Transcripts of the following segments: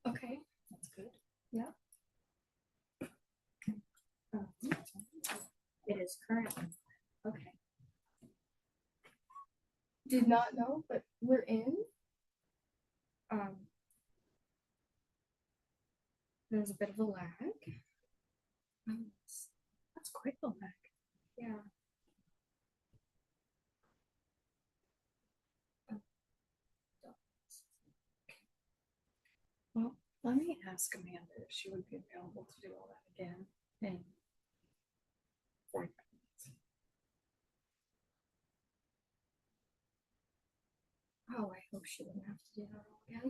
Okay, That's good. Yeah. It is currently. okay. Did not know, but we're in. There's a bit of a lag. That's quite a lag. Yeah. Well, let me ask Amanda if she would be available to do all that again in 45 minutes. Oh, I hope she wouldn't have to do that all again.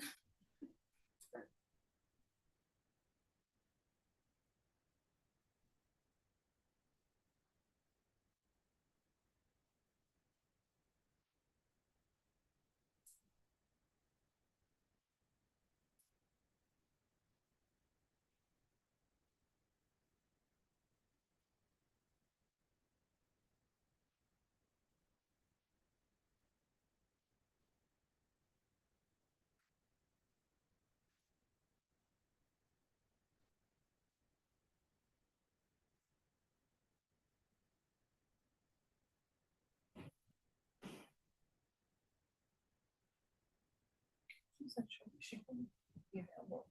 She's not sure she can be available.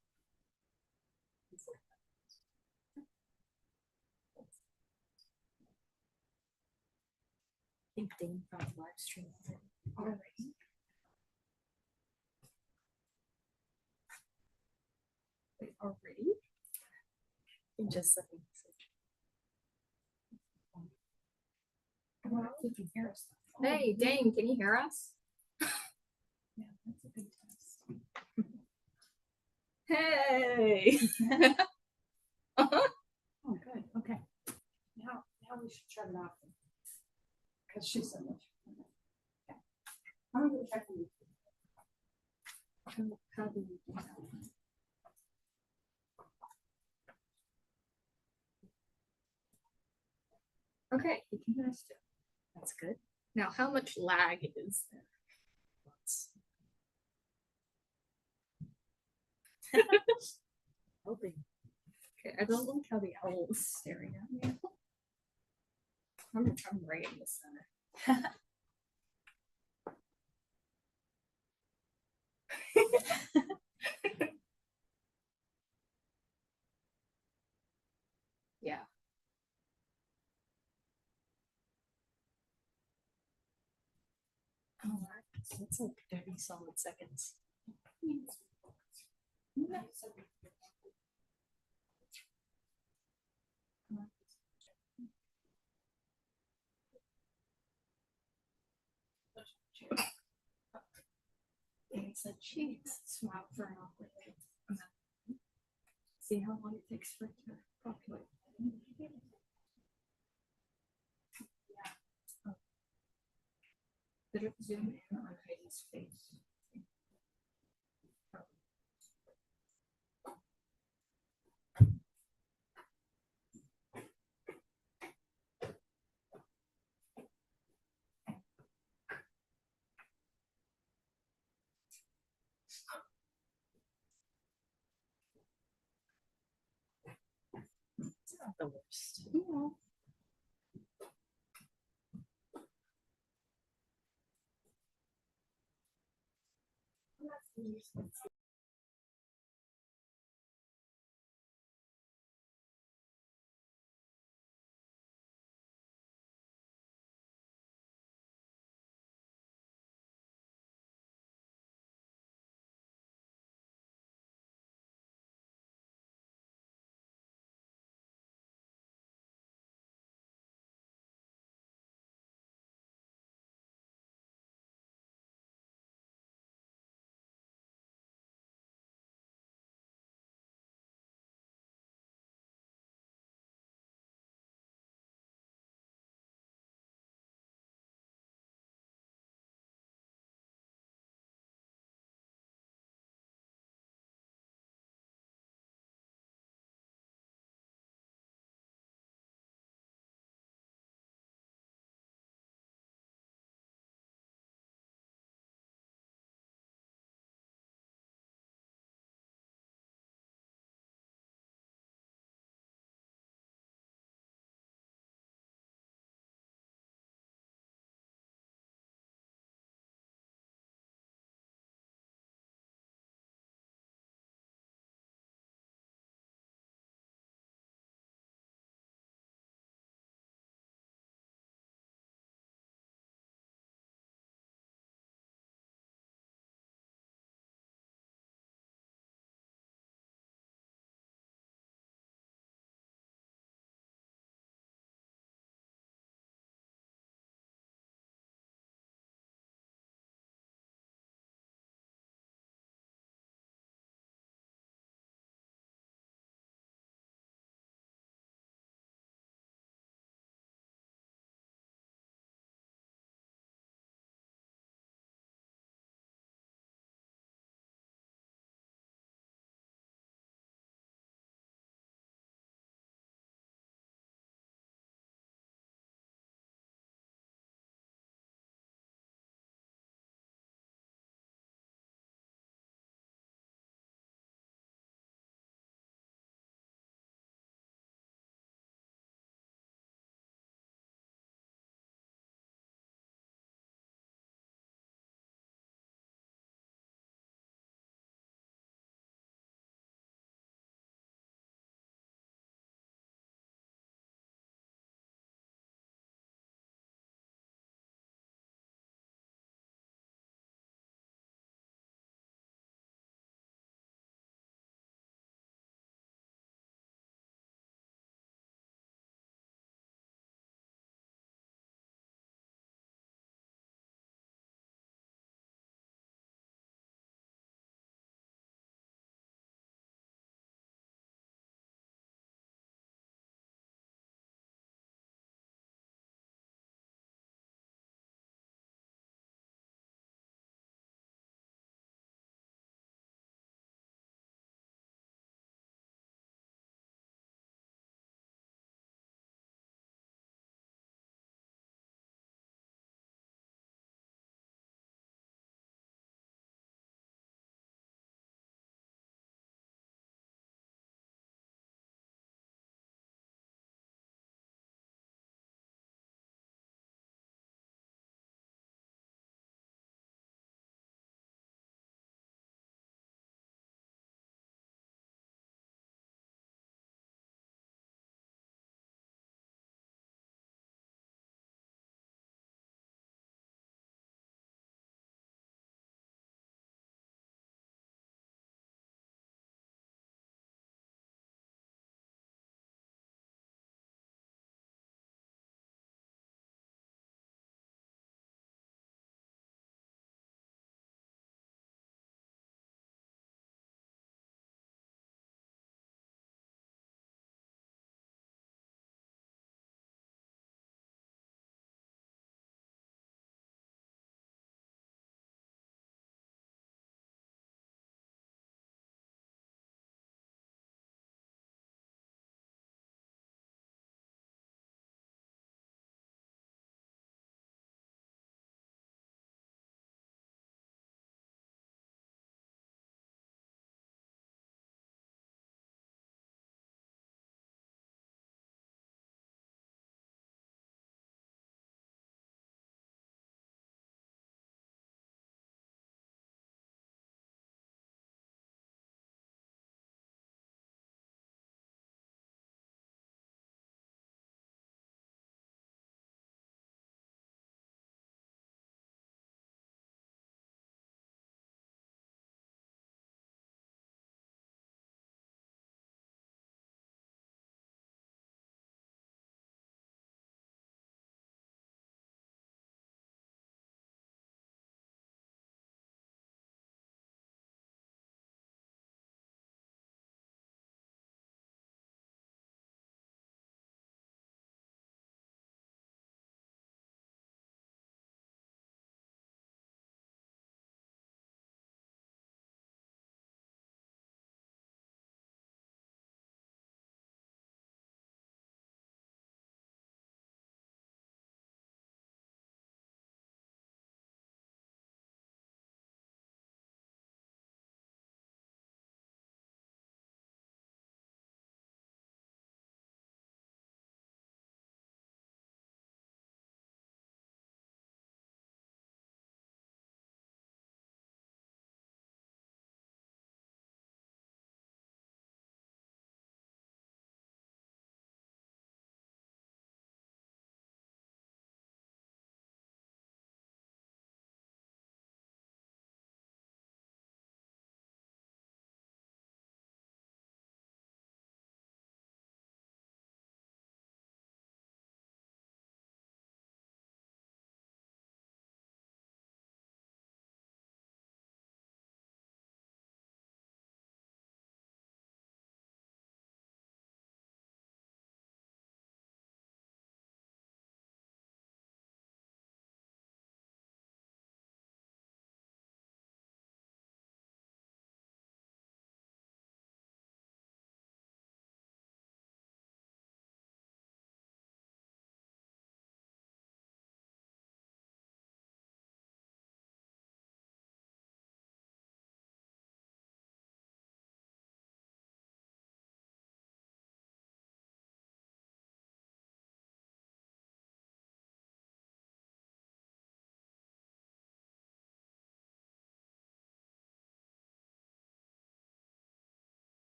I think Dane found the live stream already. Wait, already? You just sent me a message. I wonder if you can hear us. Hey, Dane, can you hear us? Yeah, that's a big test. Hey. Oh, good. Okay. Now we should shut it off. Because she said that. Okay. I'm gonna go check the YouTube. How do you do that? Okay, you can hear us too. That's good. Now, how much lag is there? Hoping. Okay, I don't like how the owl is staring at me. I'm right in the center. Yeah. Oh, that's like 30 solid seconds. And said cheese. Swap for an awkward amount. See how long it takes for it to populate. Yeah. Did it zoom in on Heidi's face? It's not the worst. Yeah.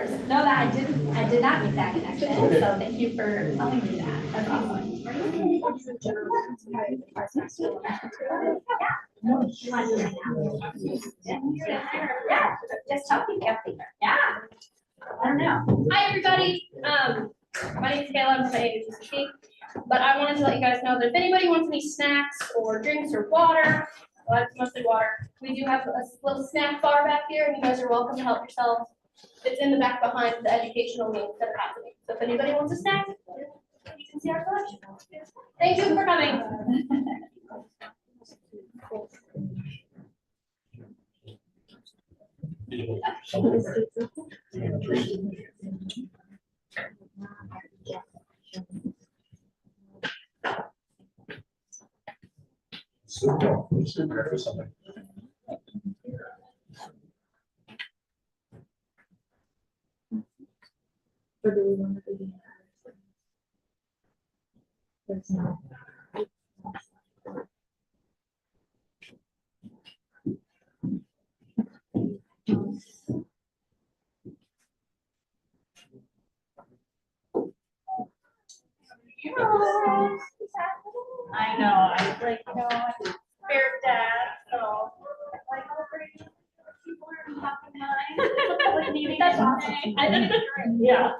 course. No, that I did not make that connection. So thank you for telling me that. That's awesome. Yeah, just tell me, yeah. I don't know. Hi, everybody. My name is Kayla. I'm from AHCC. But I wanted to let you guys know that if anybody wants any snacks or drinks or water, well, it's mostly water. We do have a little snack bar back here, and you guys are welcome to help yourselves. It's in the back behind the educational wings that are happening. So if anybody wants a snack, you can see our collection. Thank you for coming. So, let's do breakfast something. Or do we want to do the entire? There's no. I know, I like, I'm Bear's dad, so like, oh, great. People are talking mine. Like, meeting. That's awesome. I think it's great. Yeah.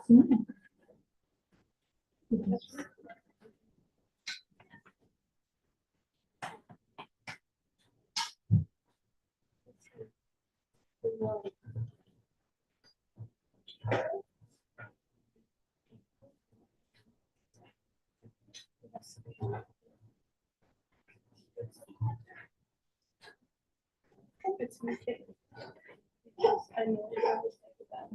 It's my kid. Because I know I was like that.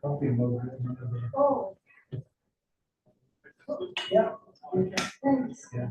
Coffee mug. Oh. Yeah. Thanks. Yeah.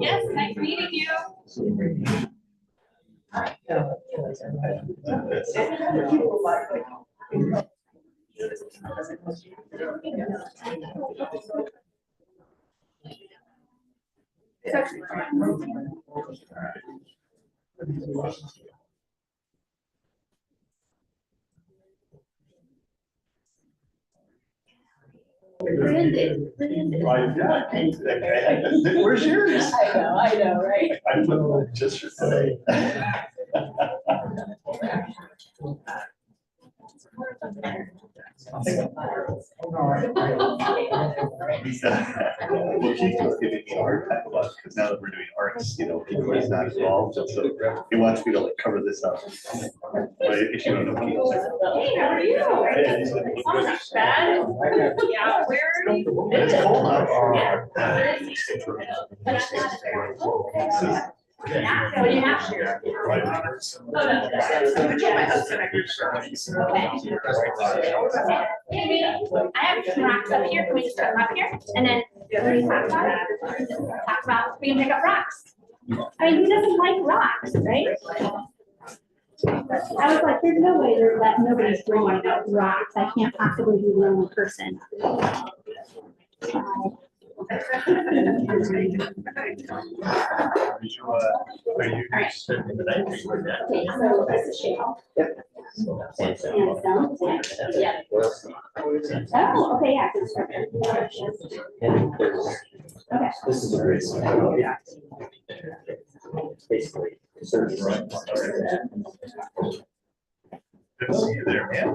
Yes, nice meeting you. Brandon. Where's yours? I know, right? I put one just for today. Well, Keith was giving me a hard time about, because now that we're doing arts, you know, people are not involved, so he wants me to like cover this up. But if you don't know Keith. Hey, how are you? Oh, not bad. Yeah, where are you? It's cold out. Yeah, what do you have here? Oh, no. Maybe I have some rocks up here. Can we just put them up here? And then when we talk about we can pick up rocks. I mean, who doesn't like rocks, right? I was like, there's no way that nobody's throwing out rocks. I can't possibly be the only person. Are you spending the night? Okay, so this is shale. Sandstone. Yeah. Oh, okay, yeah. Okay. This is a great one. Basically. Good to see you there, man.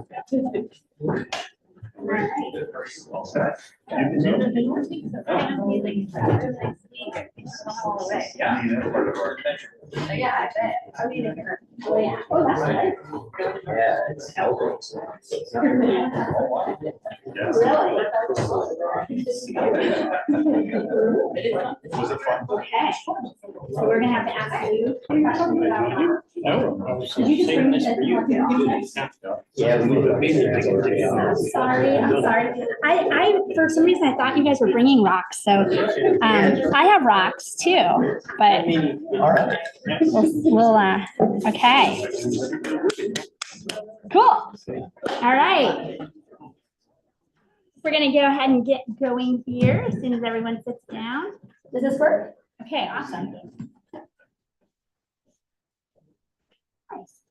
All set? You can do it. all the way. I mean, that's part of our adventure. Yeah, I bet. I mean, Oh, yeah. Oh, that's right. Yeah, it's helpful. Yes. Was it fun? Okay. So we're gonna have to ask you. No, I was Did you just saving bring this for you. this? Yeah, we I'm sorry, I'm sorry. For some reason, I thought you guys were bringing rocks, so, I have rocks too, but All right. okay. Cool. All right. We're gonna go ahead and get going here as soon as everyone sits down. Does this work? Okay, awesome. Nice.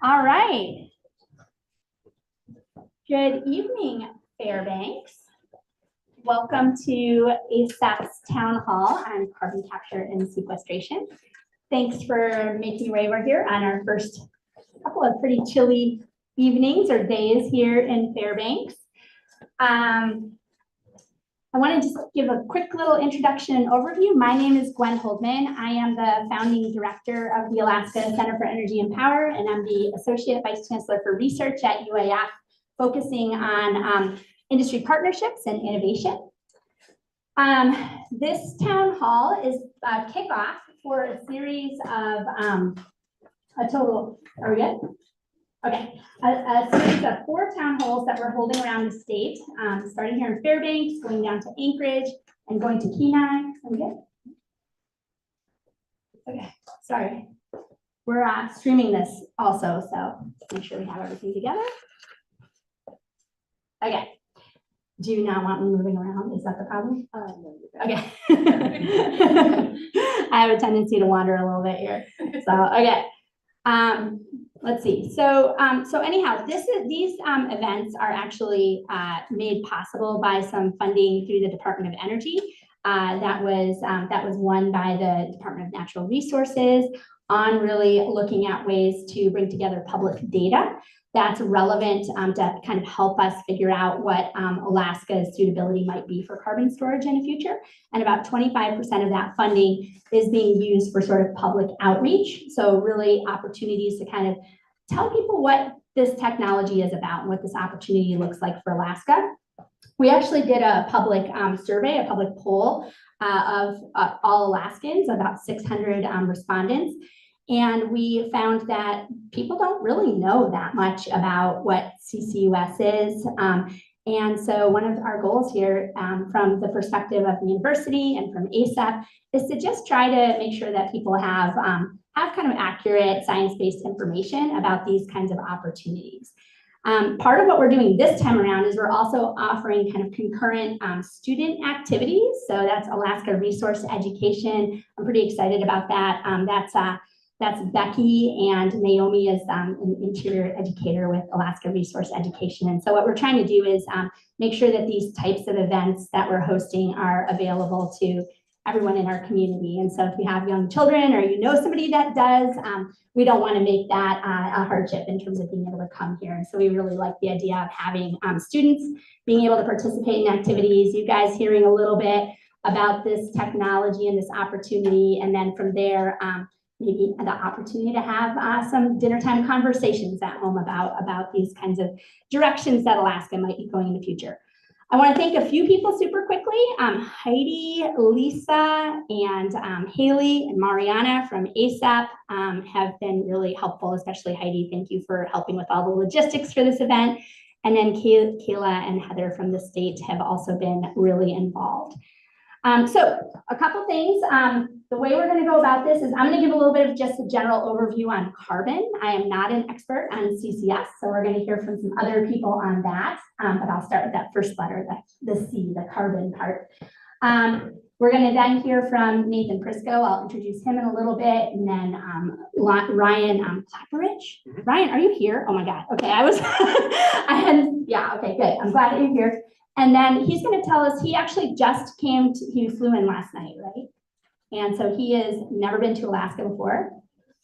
All right. Good evening, Fairbanks. Welcome to ASAP's Town Hall on carbon capture and sequestration. Thanks for making your way over here on our first couple of pretty chilly evenings or days here in Fairbanks. I want to just give a quick little introduction and overview. My name is Gwen Holdman. I am the founding director of the Alaska Center for Energy and Power, and I'm the Associate Vice Chancellor for Research at UAF, focusing on industry partnerships and innovation. This town hall is a kickoff for a series of a total, are we good? Okay, a series of 4 town halls that we're holding around the state, starting here in Fairbanks, going down to Anchorage, and going to Kenai. Are we good? Okay, sorry. We're streaming this also, so make sure we have everything together. Okay. Do you not want me moving around? Is that the problem? no, Okay. I have a tendency to wander a little bit here. So, okay. Let's see. So anyhow, these events are actually made possible by some funding through the Department of Energy. That was won by the Department of Natural Resources on really looking at ways to bring together public data that's relevant to kind of help us figure out what Alaska's suitability might be for carbon storage in the future. And about 25% of that funding is being used for sort of public outreach. So really opportunities to kind of tell people what this technology is about and what this opportunity looks like for Alaska. We actually did a public survey, a public poll of all Alaskans, about 600 respondents. And we found that people don't really know that much about what CCUS is. And so one of our goals here from the perspective of the university and from ASAP is to just try to make sure that people have kind of accurate science-based information about these kinds of opportunities. Part of what we're doing this time around is we're also offering kind of concurrent student activities. So that's Alaska Resource Education. I'm pretty excited about that. That's Becky, and Naomi is an interior educator with Alaska Resource Education. And so what we're trying to do is make sure that these types of events that we're hosting are available to everyone in our community. And so if you have young children or you know somebody that does, we don't want to make that a hardship in terms of being able to come here. And so we really like the idea of having students being able to participate in activities, you guys hearing a little bit about this technology and this opportunity. And then from there, maybe the opportunity to have some dinner time conversations at home about these kinds of directions that Alaska might be going in the future. I want to thank a few people super quickly. Heidi, Lisa, and Haley and Mariana from ASAP have been really helpful, especially Heidi. Thank you for helping with all the logistics for this event. And then Kayla and Heather from the state have also been really involved. So a couple things. The way we're going to go about this is I'm going to give a little bit of just a general overview on carbon. I am not an expert on CCS, so we're going to hear from some other people on that. But I'll start with that first letter, the C, the carbon part. We're going to then hear from Nathan Prisco. I'll introduce him in a little bit, and then Ryan Clapperidge. Ryan, are you here? Oh my God. Okay, yeah. Okay, good. I'm glad that you're here. And then he's going to tell us, he actually just he flew in last night, right? And so he has never been to Alaska before,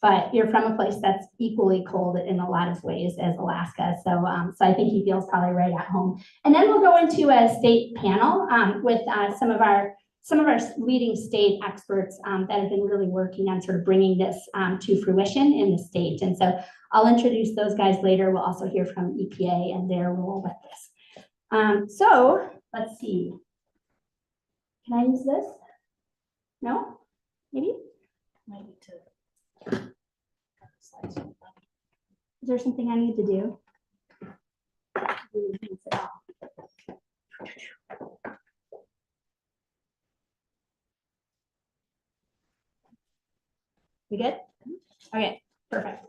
but you're from a place that's equally cold in a lot of ways as Alaska. So, so I think he feels probably right at home. And then we'll go into a state panel with some of our some of our leading state experts that have been really working on sort of bringing this to fruition in the state. And so I'll introduce those guys later. We'll also hear from EPA and their role with this. So let's see. Can I use this? No? Maybe? Maybe to. Is there something I need to do? We good? Okay, perfect.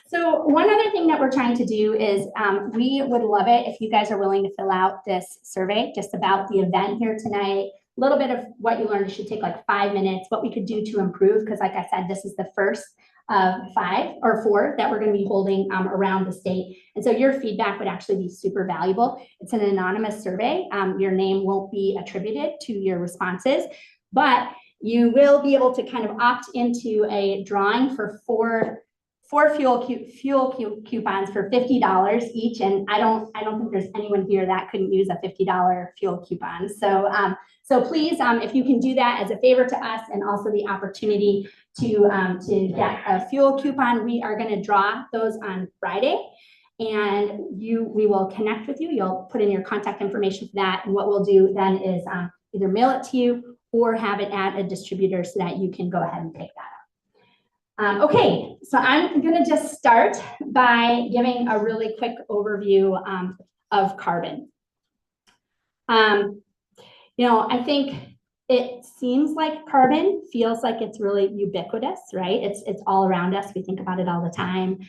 So one other thing that we're trying to do is we would love it if you guys are willing to fill out this survey just about the event here tonight. A little bit of what you learned. It should take like 5 minutes, what we could do to improve, because like I said, this is the first of 5 or 4 that we're going to be holding around the state. And so your feedback would actually be super valuable. It's an anonymous survey. Your name won't be attributed to your responses, but you will be able to kind of opt into a drawing for four fuel coupons for $50 each. And I don't think there's anyone here that couldn't use a $50 fuel coupon. So, so please, if you can do that as a favor to us, and also the opportunity to get a fuel coupon, we are going to draw those on Friday. And we will connect with you. You'll put in your contact information for that. And what we'll do then is either mail it to you or have it at a distributor so that you can go ahead and pick that up. Okay, so I'm going to just start by giving a really quick overview of carbon. I think it seems like carbon feels like it's really ubiquitous, right? It's all around us. We think about it all the time.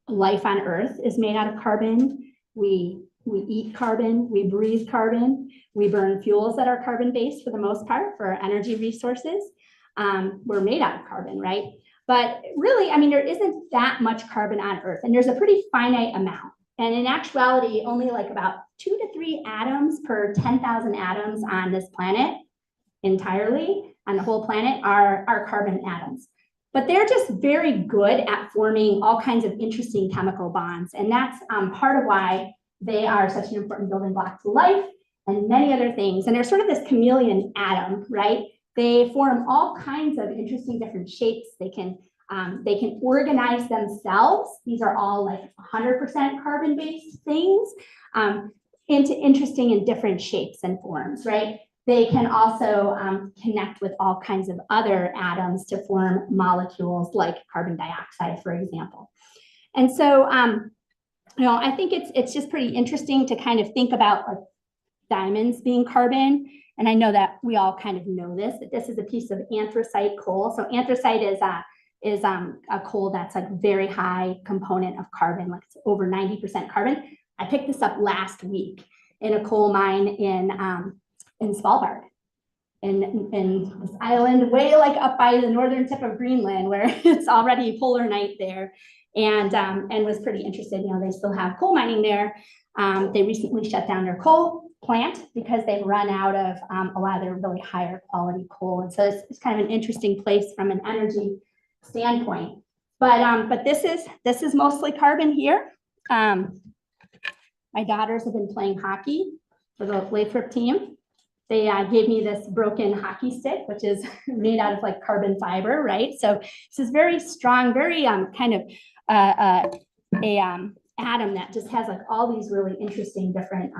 Life on Earth is made out of carbon. We eat carbon, we breathe carbon, we burn fuels that are carbon-based for the most part for our energy resources. We're made out of carbon, right? But really, I mean, there isn't that much carbon on Earth, and there's a pretty finite amount. And in actuality, only like about 2 to 3 atoms per 10,000 atoms on this planet entirely, on the whole planet, are carbon atoms. But they're just very good at forming all kinds of interesting chemical bonds. And that's part of why they are such an important building block to life and many other things. And they're sort of this chameleon atom, right? They form all kinds of interesting different shapes. They can organize themselves. These are all like 100% carbon-based things into interesting and different shapes and forms, right? They can also connect with all kinds of other atoms to form molecules like carbon dioxide, for example. And so, I think it's just pretty interesting to kind of think about like diamonds being carbon. And I know that we all kind of know this, that this is a piece of anthracite coal. So anthracite is a coal that's like very high component of carbon, like it's over 90% carbon. I picked this up last week in a coal mine in Svalbard, in this island way like up by the northern tip of Greenland, where it's already polar night there, and was pretty interested. They still have coal mining there. They recently shut down their coal plant because they've run out of a lot of their really higher quality coal, and so it's kind of an interesting place from an energy standpoint. But this is mostly carbon here. My daughters have been playing hockey for the Lathrop team. They gave me this broken hockey stick, which is made out of like carbon fiber, right? So this is very strong, very kind of atom that just has like all these really interesting different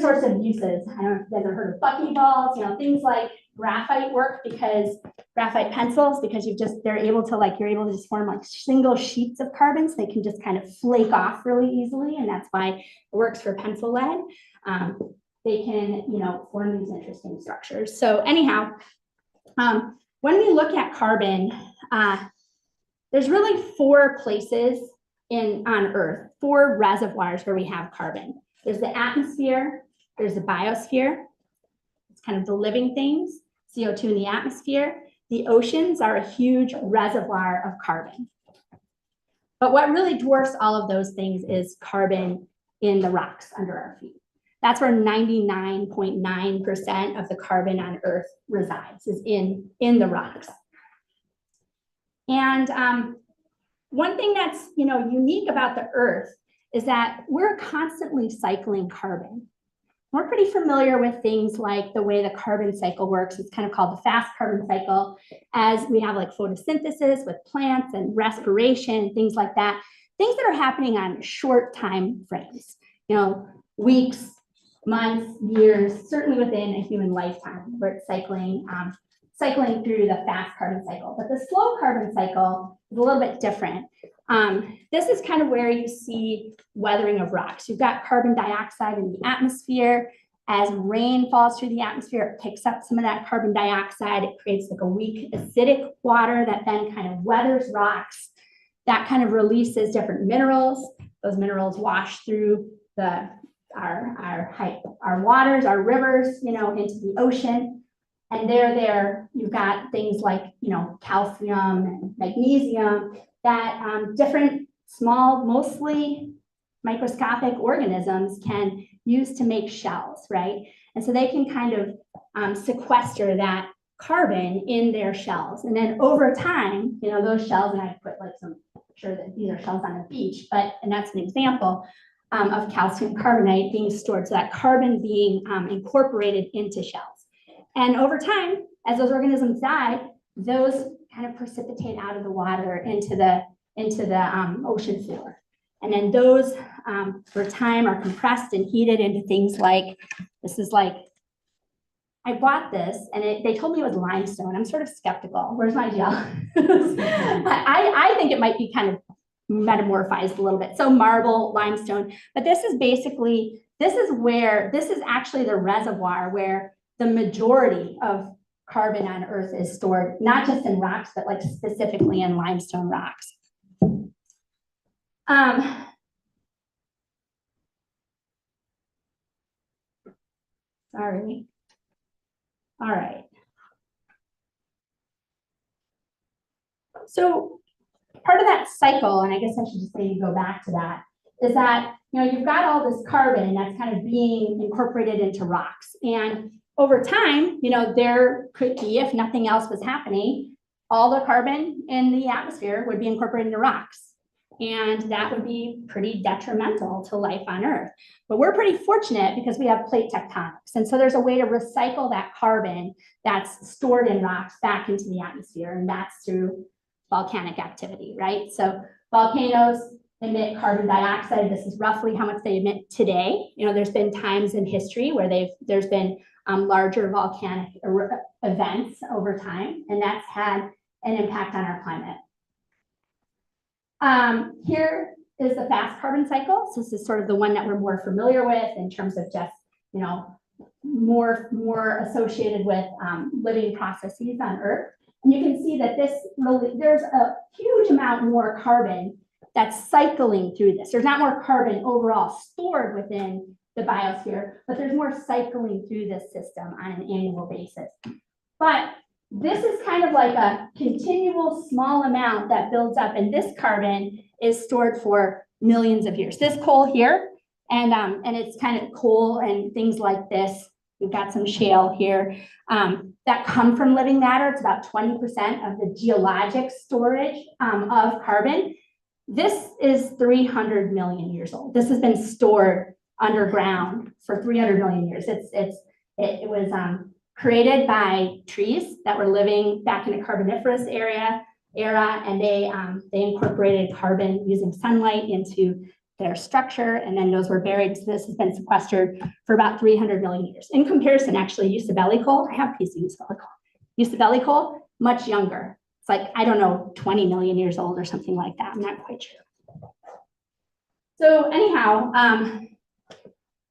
sorts of uses. I don't know if you guys have heard of buckyballs, things like graphite work, because graphite pencils, because you're able to just form like single sheets of carbon, so they can just kind of flake off really easily, and that's why it works for pencil lead. They can, form these interesting structures. So anyhow, when we look at carbon, there's really 4 places on Earth, 4 reservoirs where we have carbon. There's the atmosphere, there's the biosphere, it's kind of the living things, CO2 in the atmosphere. The oceans are a huge reservoir of carbon. But what really dwarfs all of those things is carbon in the rocks under our feet. That's where 99.9% of the carbon on Earth resides, is in the rocks. And one thing that's unique about the Earth is that we're constantly cycling carbon. we're pretty familiar with things like the way the carbon cycle works. It's kind of called the fast carbon cycle, as we have like photosynthesis with plants and respiration, things like that, things that are happening on short time frames, weeks, months, years, certainly within a human lifetime, where it's cycling through the fast carbon cycle. But the slow carbon cycle is a little bit different. This is kind of where you see weathering of rocks. You've got carbon dioxide in the atmosphere. As rain falls through the atmosphere, it picks up some of that carbon dioxide. It creates like a weak acidic water that then kind of weathers rocks. That kind of releases different minerals. Those minerals wash through our waters, our rivers, into the ocean. And there you've got things like, calcium and magnesium that different small, mostly microscopic organisms can use to make shells, right? And so they can kind of sequester that carbon in their shells. And then over time, those shells, and I put like sure that these are shells on a beach, and that's an example of calcium carbonate being stored. So that carbon being incorporated into shells. And over time, as those organisms die, those kind of precipitate out of the water into the ocean floor. And then those, for time, are compressed and heated into things like, this is like, I bought this and they told me it was limestone. I'm sort of skeptical. Where's my gel? I think it might be kind of metamorphized a little bit. So marble, limestone, but this is actually the reservoir where the majority of carbon on Earth is stored, not just in rocks, but like specifically in limestone rocks. Sorry. All right. So part of that cycle, and I guess I should just maybe go back to that, is that, you've got all this carbon and that's kind of being incorporated into rocks. And over time, there could be, if nothing else was happening, all the carbon in the atmosphere would be incorporated into rocks. And that would be pretty detrimental to life on Earth. But we're pretty fortunate because we have plate tectonics. And so there's a way to recycle that carbon that's stored in rocks back into the atmosphere. And that's through volcanic activity, right? So volcanoes emit carbon dioxide. This is roughly how much they emit today. There's been times in history where there's been larger volcanic events over time, and that's had an impact on our climate. Here is the fast carbon cycle. So this is sort of the one that we're more familiar with in terms of just, more associated with living processes on Earth. And you can see that there's a huge amount more carbon that's cycling through this. There's not more carbon overall stored within the biosphere, but there's more cycling through this system on an annual basis. But this is kind of like a continual small amount that builds up, and this carbon is stored for millions of years. This coal here, and it's kind of coal and things like this. We've got some shale here that come from living matter. It's about 20% of the geologic storage of carbon. This is 300 million years old. This has been stored underground for 300 million years. It was created by trees that were living back in the Carboniferous era, and they incorporated carbon using sunlight into their structure, and then those were buried. So this has been sequestered for about 300 million years. In comparison, actually, Usabelli coal, I have a piece of Usabelli coal. Usabelli coal, much younger. It's like, I don't know, 20 million years old or something like that. I'm not quite sure. So anyhow,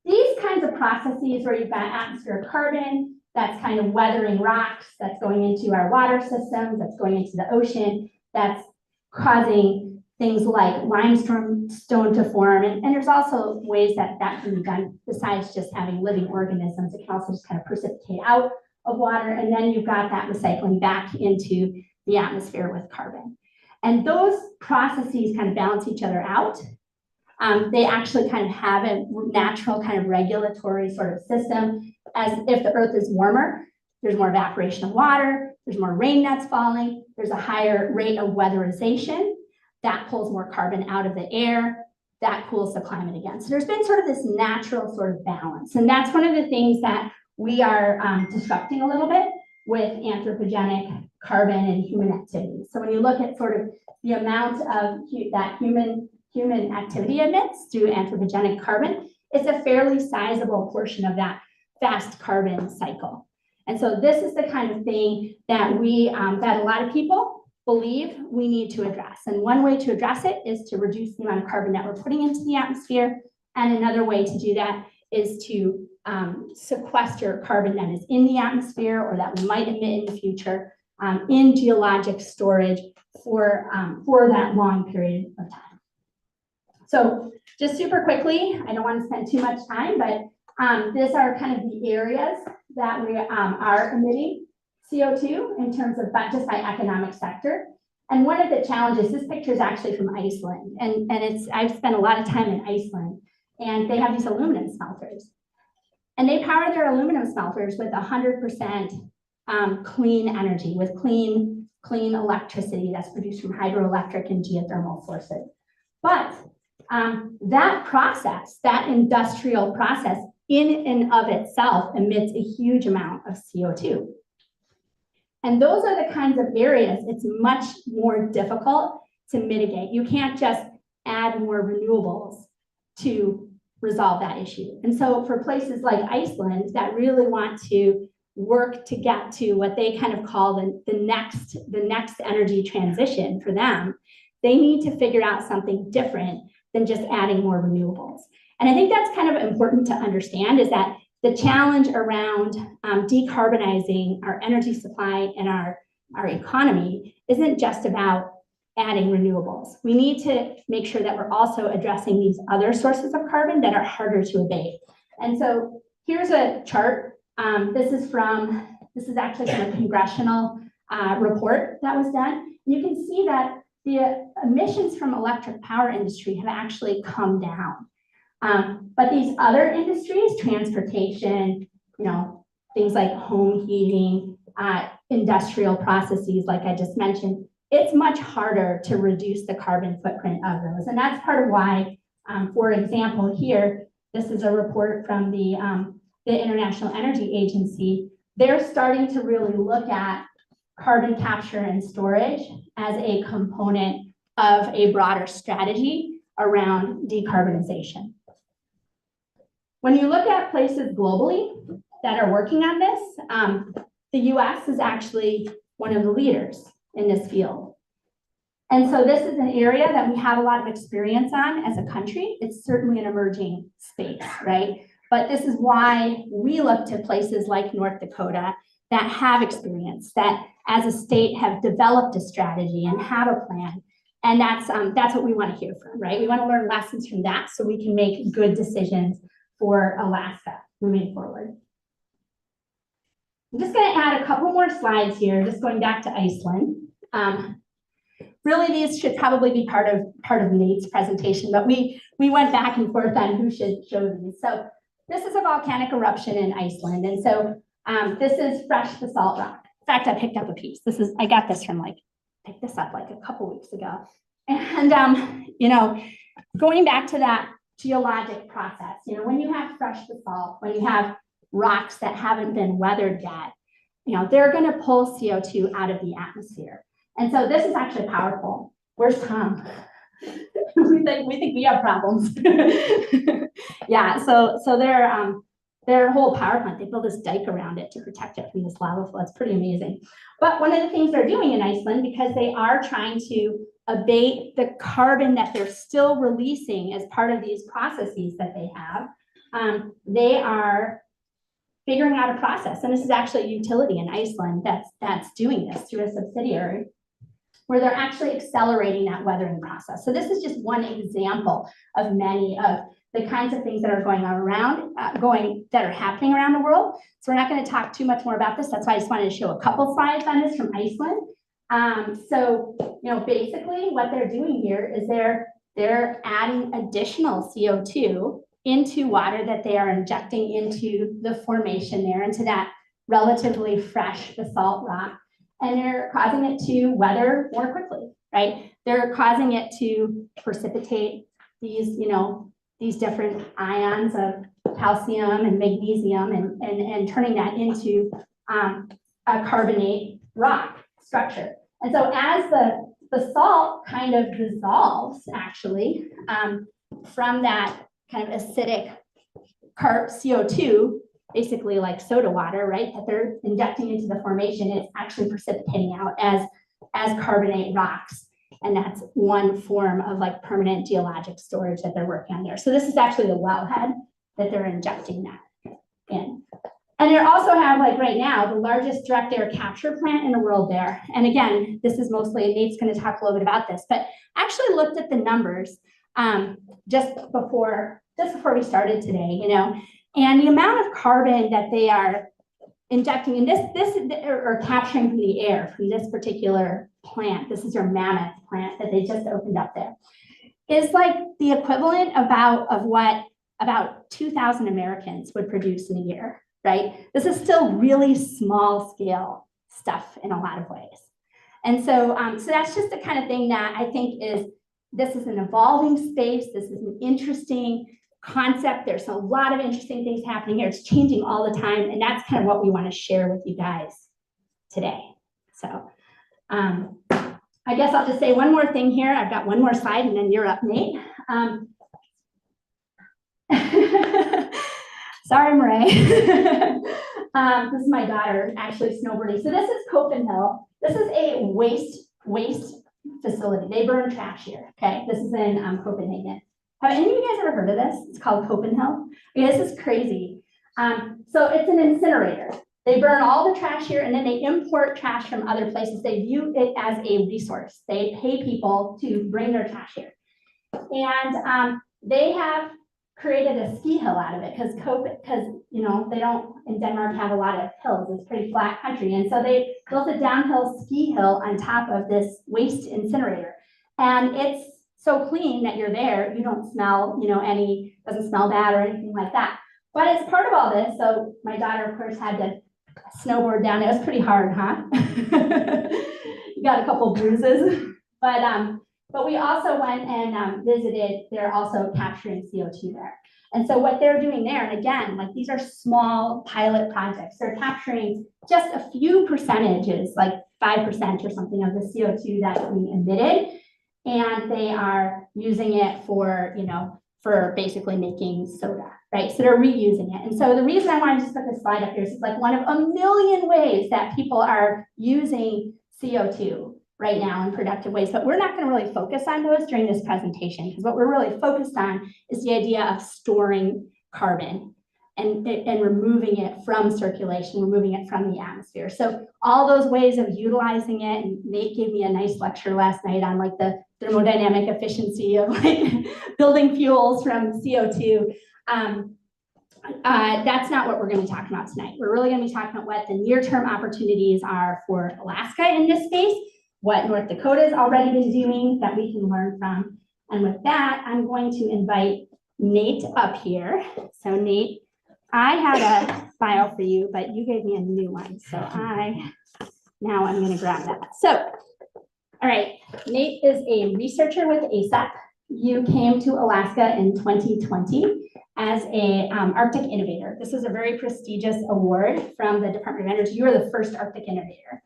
these kinds of processes where you've got atmospheric carbon, that's kind of weathering rocks, that's going into our water systems, that's going into the ocean, that's causing things like limestone to form. And there's also ways that can be done besides just having living organisms. It can also just kind of precipitate out of water. And then you've got that recycling back into the atmosphere with carbon. And those processes kind of balance each other out. They actually kind of have a natural kind of regulatory sort of system. As if the Earth is warmer, there's more evaporation of water, there's more rain that's falling, there's a higher rate of weatherization that pulls more carbon out of the air. that cools the climate again. So there's been sort of this natural sort of balance. And that's one of the things that we are disrupting a little bit with anthropogenic carbon and human activity. So when you look at sort of the amount of that human activity emits through anthropogenic carbon, it's a fairly sizable portion of that fast carbon cycle. And so this is the kind of thing that that a lot of people believe we need to address. And one way to address it is to reduce the amount of carbon that we're putting into the atmosphere. And another way to do that is to sequester carbon that is in the atmosphere or that we might emit in the future in geologic storage for that long period of time. So just super quickly, I don't want to spend too much time, but these are kind of the areas that we are emitting CO2 in terms of just by economic sector. And one of the challenges, this picture is actually from Iceland, and I've spent a lot of time in Iceland, and they have these aluminum smelters. And they power their aluminum smelters with 100% clean energy, with clean electricity that's produced from hydroelectric and geothermal sources. But that process, that industrial process in and of itself emits a huge amount of CO2. And those are the kinds of areas it's much more difficult to mitigate. You can't just add more renewables to resolve that issue. And so for places like Iceland that really want to work to get to what they kind of call the next energy transition for them, they need to figure out something different than just adding more renewables. And I think that's kind of important to understand, is that the challenge around decarbonizing our energy supply and our economy isn't just about adding renewables. We need to make sure that we're also addressing these other sources of carbon that are harder to abate. And so here's a chart. This is actually from a congressional report that was done. You can see that the emissions from electric power industry have actually come down. But these other industries, transportation, things like home heating, industrial processes, like I just mentioned, it's much harder to reduce the carbon footprint of those. And that's part of why, for example, here, this is a report from the International Energy Agency. They're starting to really look at carbon capture and storage as a component of a broader strategy around decarbonization. When you look at places globally that are working on this, the US is actually one of the leaders in this field. And so this is an area that we have a lot of experience on as a country. It's certainly an emerging space, right? But this is why we look to places like North Dakota that have experience, that as a state have developed a strategy and have a plan. And that's what we want to hear from, right? We want to learn lessons from that so we can make good decisions for Alaska moving forward. I'm just going to add a couple more slides here, just going back to Iceland. Really, these should probably be part of Nate's presentation, but we went back and forth on who should show these. So this is a volcanic eruption in Iceland, and so this is fresh basalt rock. In fact, I picked up a piece. I got this from picked this up a couple weeks ago, and going back to that geologic process, when you have fresh basalt, when you have rocks that haven't been weathered yet, they're going to pull CO2 out of the atmosphere. And so this is actually powerful. Where's Tom? we think we have problems. Yeah, so their whole power plant, they built this dike around it to protect it from this lava flow. It's pretty amazing. But one of the things they're doing in Iceland, because they are trying to abate the carbon that they're still releasing as part of these processes that they have, they are figuring out a process. And this is actually a utility in Iceland that's doing this through a subsidiary, where they're actually accelerating that weathering process. So this is just one example of many of the kinds of things that are going on that are happening around the world. So we're not going to talk too much more about this. That's why I just wanted to show a couple slides on this from Iceland. Basically what they're doing here is they're adding additional CO2 into water that they are injecting into the formation there, into that relatively fresh basalt rock. And they're causing it to weather more quickly, right? They're causing it to precipitate these, these different ions of calcium and magnesium and turning that into a carbonate rock structure. And so as the salt kind of dissolves actually from that kind of acidic CO2, basically like soda water, right, that they're injecting into the formation, it's actually precipitating out as carbonate rocks. And that's one form of like permanent geologic storage that they're working on there. So this is actually the wellhead that they're injecting that in. And they also have, like right now, the largest direct air capture plant in the world there. And again, this is mostly, Nate's going to talk a little bit about this, but actually looked at the numbers just before we started today, and the amount of carbon that they are injecting in this or capturing from the air from this particular plant. This is their mammoth plant that they just opened up there. Is like the equivalent of what about 2,000 Americans would produce in a year, right? This is still really small scale stuff in a lot of ways. And so, so that's just the kind of thing that I think this is an evolving space. This is an interesting concept. There's a lot of interesting things happening here. It's changing all the time. And that's kind of what we want to share with you guys today. So I guess I'll just say one more thing here. I've got one more slide and then you're up, Nate. Sorry, Murray. This is my daughter actually snowboarding. So this is Copenhagen. This is a waste facility. They burn trash here. Okay, this is in Copenhagen. Have any of you guys ever heard of this? It's called Copenhagen. Okay, this is crazy. So it's an incinerator. They burn all the trash here and then they import trash from other places. They view it as a resource. They pay people to bring their trash here. And they have created a ski hill out of it because they don't in Denmark have a lot of hills. It's pretty flat country. And so they built a downhill ski hill on top of this waste incinerator. And it's so clean that you're there, you don't smell, doesn't smell bad or anything like that. But as part of all this, so my daughter, of course, had to snowboard down. It was pretty hard, huh? You got a couple bruises. But we also went and visited, they're also capturing CO2 there. And so what they're doing there, and again, like these are small pilot projects, they're capturing just a few percentages, like 5% or something of the CO2 that's being emitted. And they are using it for, for basically making soda, right? So they're reusing it. And so the reason I wanted to put this slide up here is it's like one of a million ways that people are using CO2 right now in productive ways, but we're not going to really focus on those during this presentation because what we're really focused on is the idea of storing carbon and removing it from circulation, removing it from the atmosphere. So all those ways of utilizing it, and Nate gave me a nice lecture last night on like the thermodynamic efficiency of like building fuels from CO2. That's not what we're going to be talking about tonight. We're really going to be talking about what the near-term opportunities are for Alaska in this space, what North Dakota has already been doing that we can learn from. And with that, I'm going to invite Nate up here. So Nate, I had a file for you, but you gave me a new one. So now I'm going to grab that. So, all right, Nate is a researcher with ASAP. You came to Alaska in 2020 as a Arctic Innovator. This is a very prestigious award from the Department of Energy. You are the first Arctic Innovator.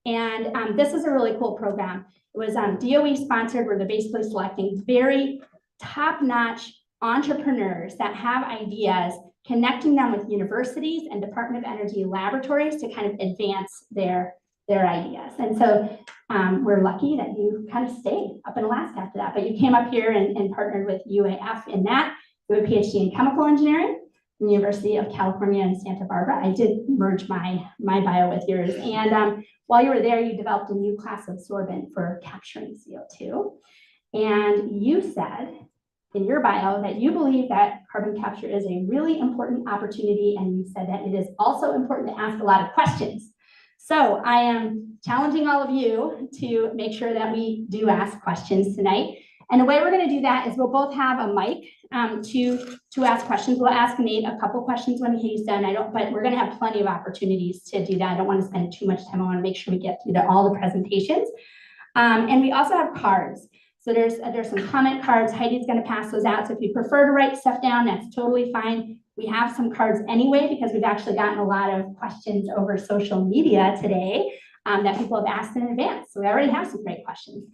And this is a really cool program. It was DOE sponsored, where they're basically selecting very top-notch entrepreneurs that have ideas, connecting them with universities and Department of Energy laboratories to kind of advance their ideas. And so we're lucky that you kind of stayed up in Alaska after that, but you came up here and partnered with UAF in that. You have a PhD in chemical engineering from the University of California in Santa Barbara. I did merge my bio with yours. And while you were there, you developed a new class of sorbent for capturing CO2. And you said in your bio that you believe that carbon capture is a really important opportunity. And you said that it is also important to ask a lot of questions. So I am challenging all of you to make sure that we do ask questions tonight. And the way we're going to do that is we'll both have a mic to ask questions. We'll ask Nate a couple questions when he's done. But we're going to have plenty of opportunities to do that. I don't want to spend too much time. I want to make sure we get through all the presentations. And we also have cards. So there's some comment cards. Heidi's going to pass those out. So if you prefer to write stuff down, that's totally fine. We have some cards anyway, because we've actually gotten a lot of questions over social media today that people have asked in advance. So we already have some great questions.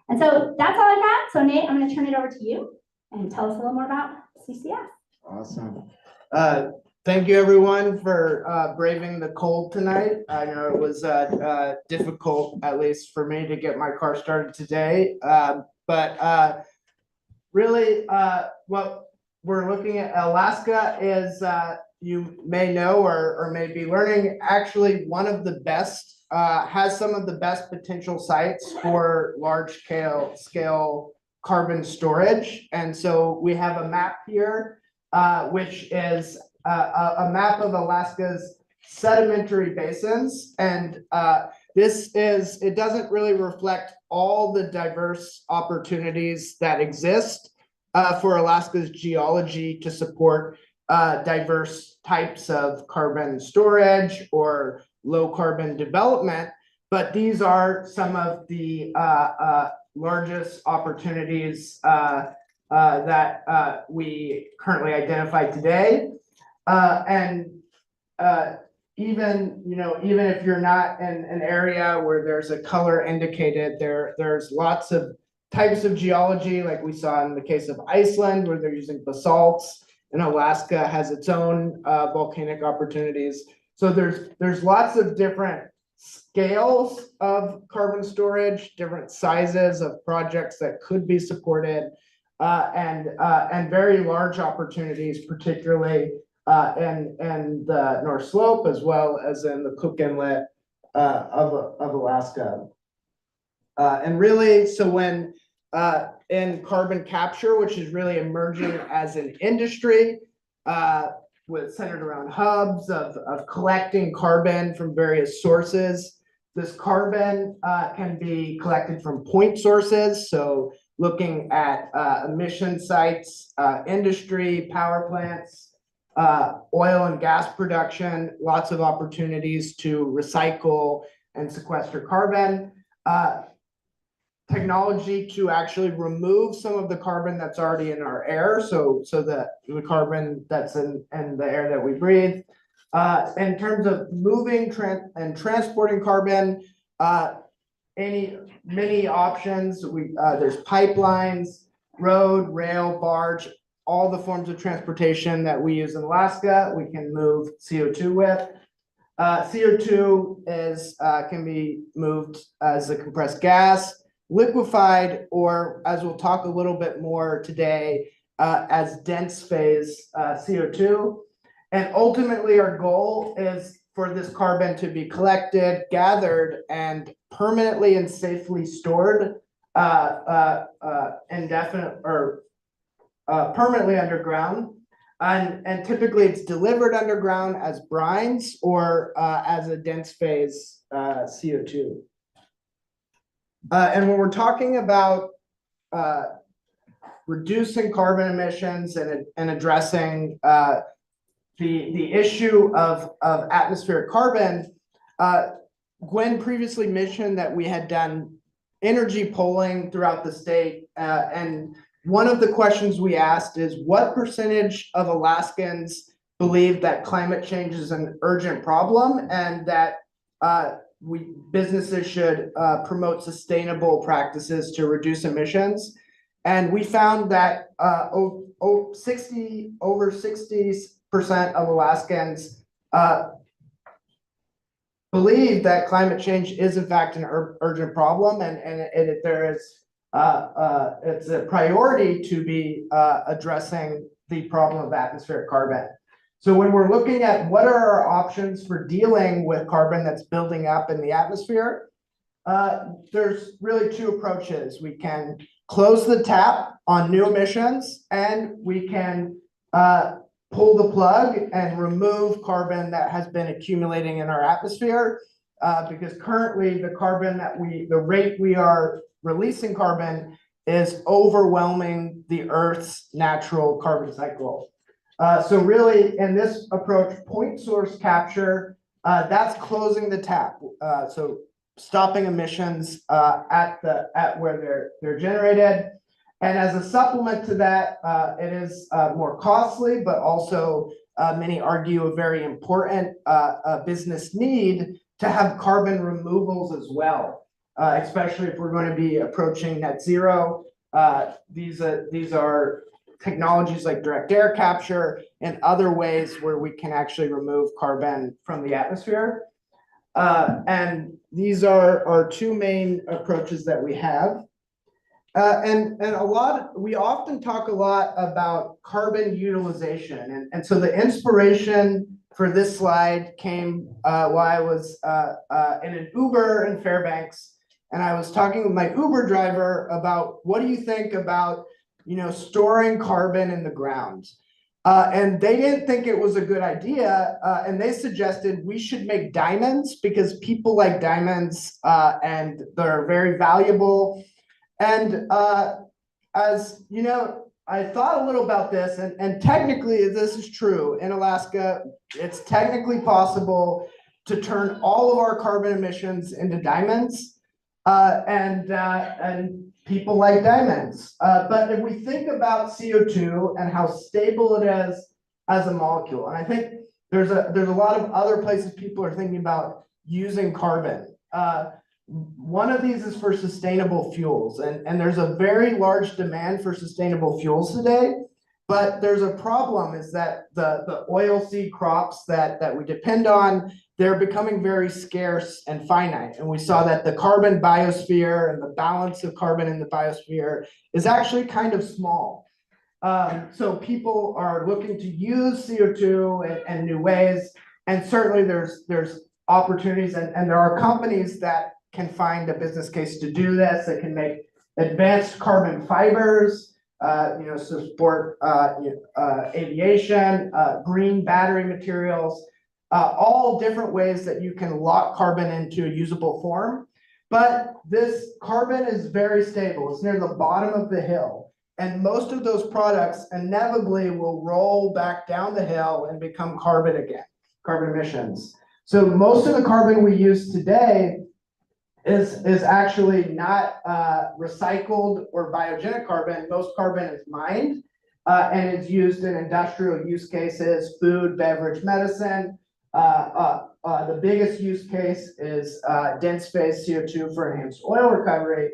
And so that's all I got. So Nate, I'm going to turn it over to you and tell us a little more about CCS. Awesome. Thank you everyone for braving the cold tonight. I know it was difficult, at least for me, to get my car started today. But really, what we're looking at, Alaska is, you may know or may be learning, actually one of the best, has some of the best potential sites for large scale carbon storage. And so we have a map here, which is a map of Alaska's sedimentary basins. And it doesn't really reflect all the diverse opportunities that exist for Alaska's geology to support diverse types of carbon storage or low carbon development. But these are some of the largest opportunities that we currently identified today. Even if you're not in an area where there's a color indicated, there's lots of types of geology, like we saw in the case of Iceland, where they're using basalts, and Alaska has its own volcanic opportunities. So there's lots of different scales of carbon storage, different sizes of projects that could be supported, and very large opportunities, particularly in the North Slope, as well as in the Cook Inlet of Alaska. And really, so when in carbon capture, which is really emerging as an industry, centered around hubs of collecting carbon from various sources. This carbon can be collected from point sources, so looking at emission sites, industry, power plants, oil and gas production, lots of opportunities to recycle and sequester carbon. Technology to actually remove some of the carbon that's already in our air, so the carbon that's in the air that we breathe. In terms of moving and transporting carbon, many options. There's pipelines, road, rail, barge, all the forms of transportation that we use in Alaska, we can move CO2 with. CO2 can be moved as a compressed gas, liquefied, or as we'll talk a little bit more today, as dense phase CO2. And ultimately our goal is for this carbon to be collected, gathered, and permanently and safely stored indefinite or permanently underground. And typically it's delivered underground as brines or as a dense phase CO2. And when we're talking about reducing carbon emissions and addressing the issue of atmospheric carbon, Gwen previously mentioned that we had done energy polling throughout the state. And one of the questions we asked is, what percentage of Alaskans believe that climate change is an urgent problem and that businesses should promote sustainable practices to reduce emissions? And we found that over 60% of Alaskans believe that climate change is in fact an urgent problem, and there is it's a priority to be addressing the problem of atmospheric carbon. So when we're looking at what are our options for dealing with carbon that's building up in the atmosphere, there's really two approaches. We can close the tap on new emissions, and we can pull the plug and remove carbon that has been accumulating in our atmosphere, because currently the rate we are releasing carbon is overwhelming the Earth's natural carbon cycle. So really, in this approach, point source capture, that's closing the tap. So stopping emissions at where they're generated. And as a supplement to that, it is more costly, but also many argue a very important business need to have carbon removals as well, especially if we're going to be approaching net zero. These are technologies like direct air capture and other ways where we can actually remove carbon from the atmosphere. And these are our two main approaches that we have. And we often talk a lot about carbon utilization. And so the inspiration for this slide came while I was in an Uber in Fairbanks, and I was talking with my Uber driver about what do you think about, storing carbon in the ground? And they didn't think it was a good idea, and they suggested we should make diamonds because people like diamonds, and they're very valuable. And as you know, I thought a little about this, and technically this is true. In Alaska, it's technically possible to turn all of our carbon emissions into diamonds, and people like diamonds. But if we think about CO2 and how stable it is as a molecule, and I think there's a lot of other places people are thinking about using carbon. One of these is for sustainable fuels, and there's a very large demand for sustainable fuels today, but there's a problem is that the oilseed crops that we depend on, they're becoming very scarce and finite. And we saw that the carbon biosphere and the balance of carbon in the biosphere is actually kind of small. So people are looking to use CO2 and new ways, and certainly there's opportunities, and there are companies that can find a business case to do this. They can make advanced carbon fibers, support aviation, green battery materials, all different ways that you can lock carbon into a usable form. But this carbon is very stable. It's near the bottom of the hill. And most of those products inevitably will roll back down the hill and become carbon again, carbon emissions. So most of the carbon we use today is actually not recycled or biogenic carbon. Most carbon is mined and is used in industrial use cases, food, beverage, medicine. The biggest use case is dense phase CO2 for enhanced oil recovery.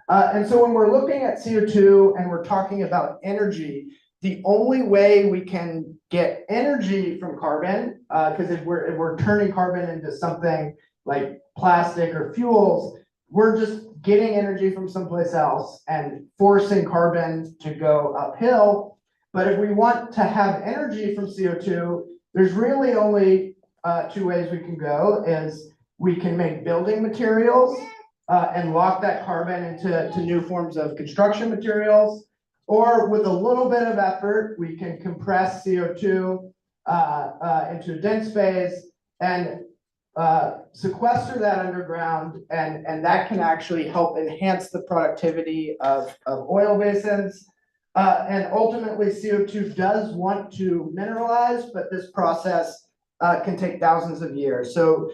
And so when we're looking at CO2 and we're talking about energy, the only way we can get energy from carbon, because if we're turning carbon into something like plastic or fuels, we're just getting energy from someplace else and forcing carbon to go uphill. But if we want to have energy from CO2, there's really only two ways we can go. Is we can make building materials and lock that carbon into new forms of construction materials, or with a little bit of effort, we can compress CO2 into a dense phase and sequester that underground, and that can actually help enhance the productivity of oil basins. And ultimately, CO2 does want to mineralize, but this process can take thousands of years. So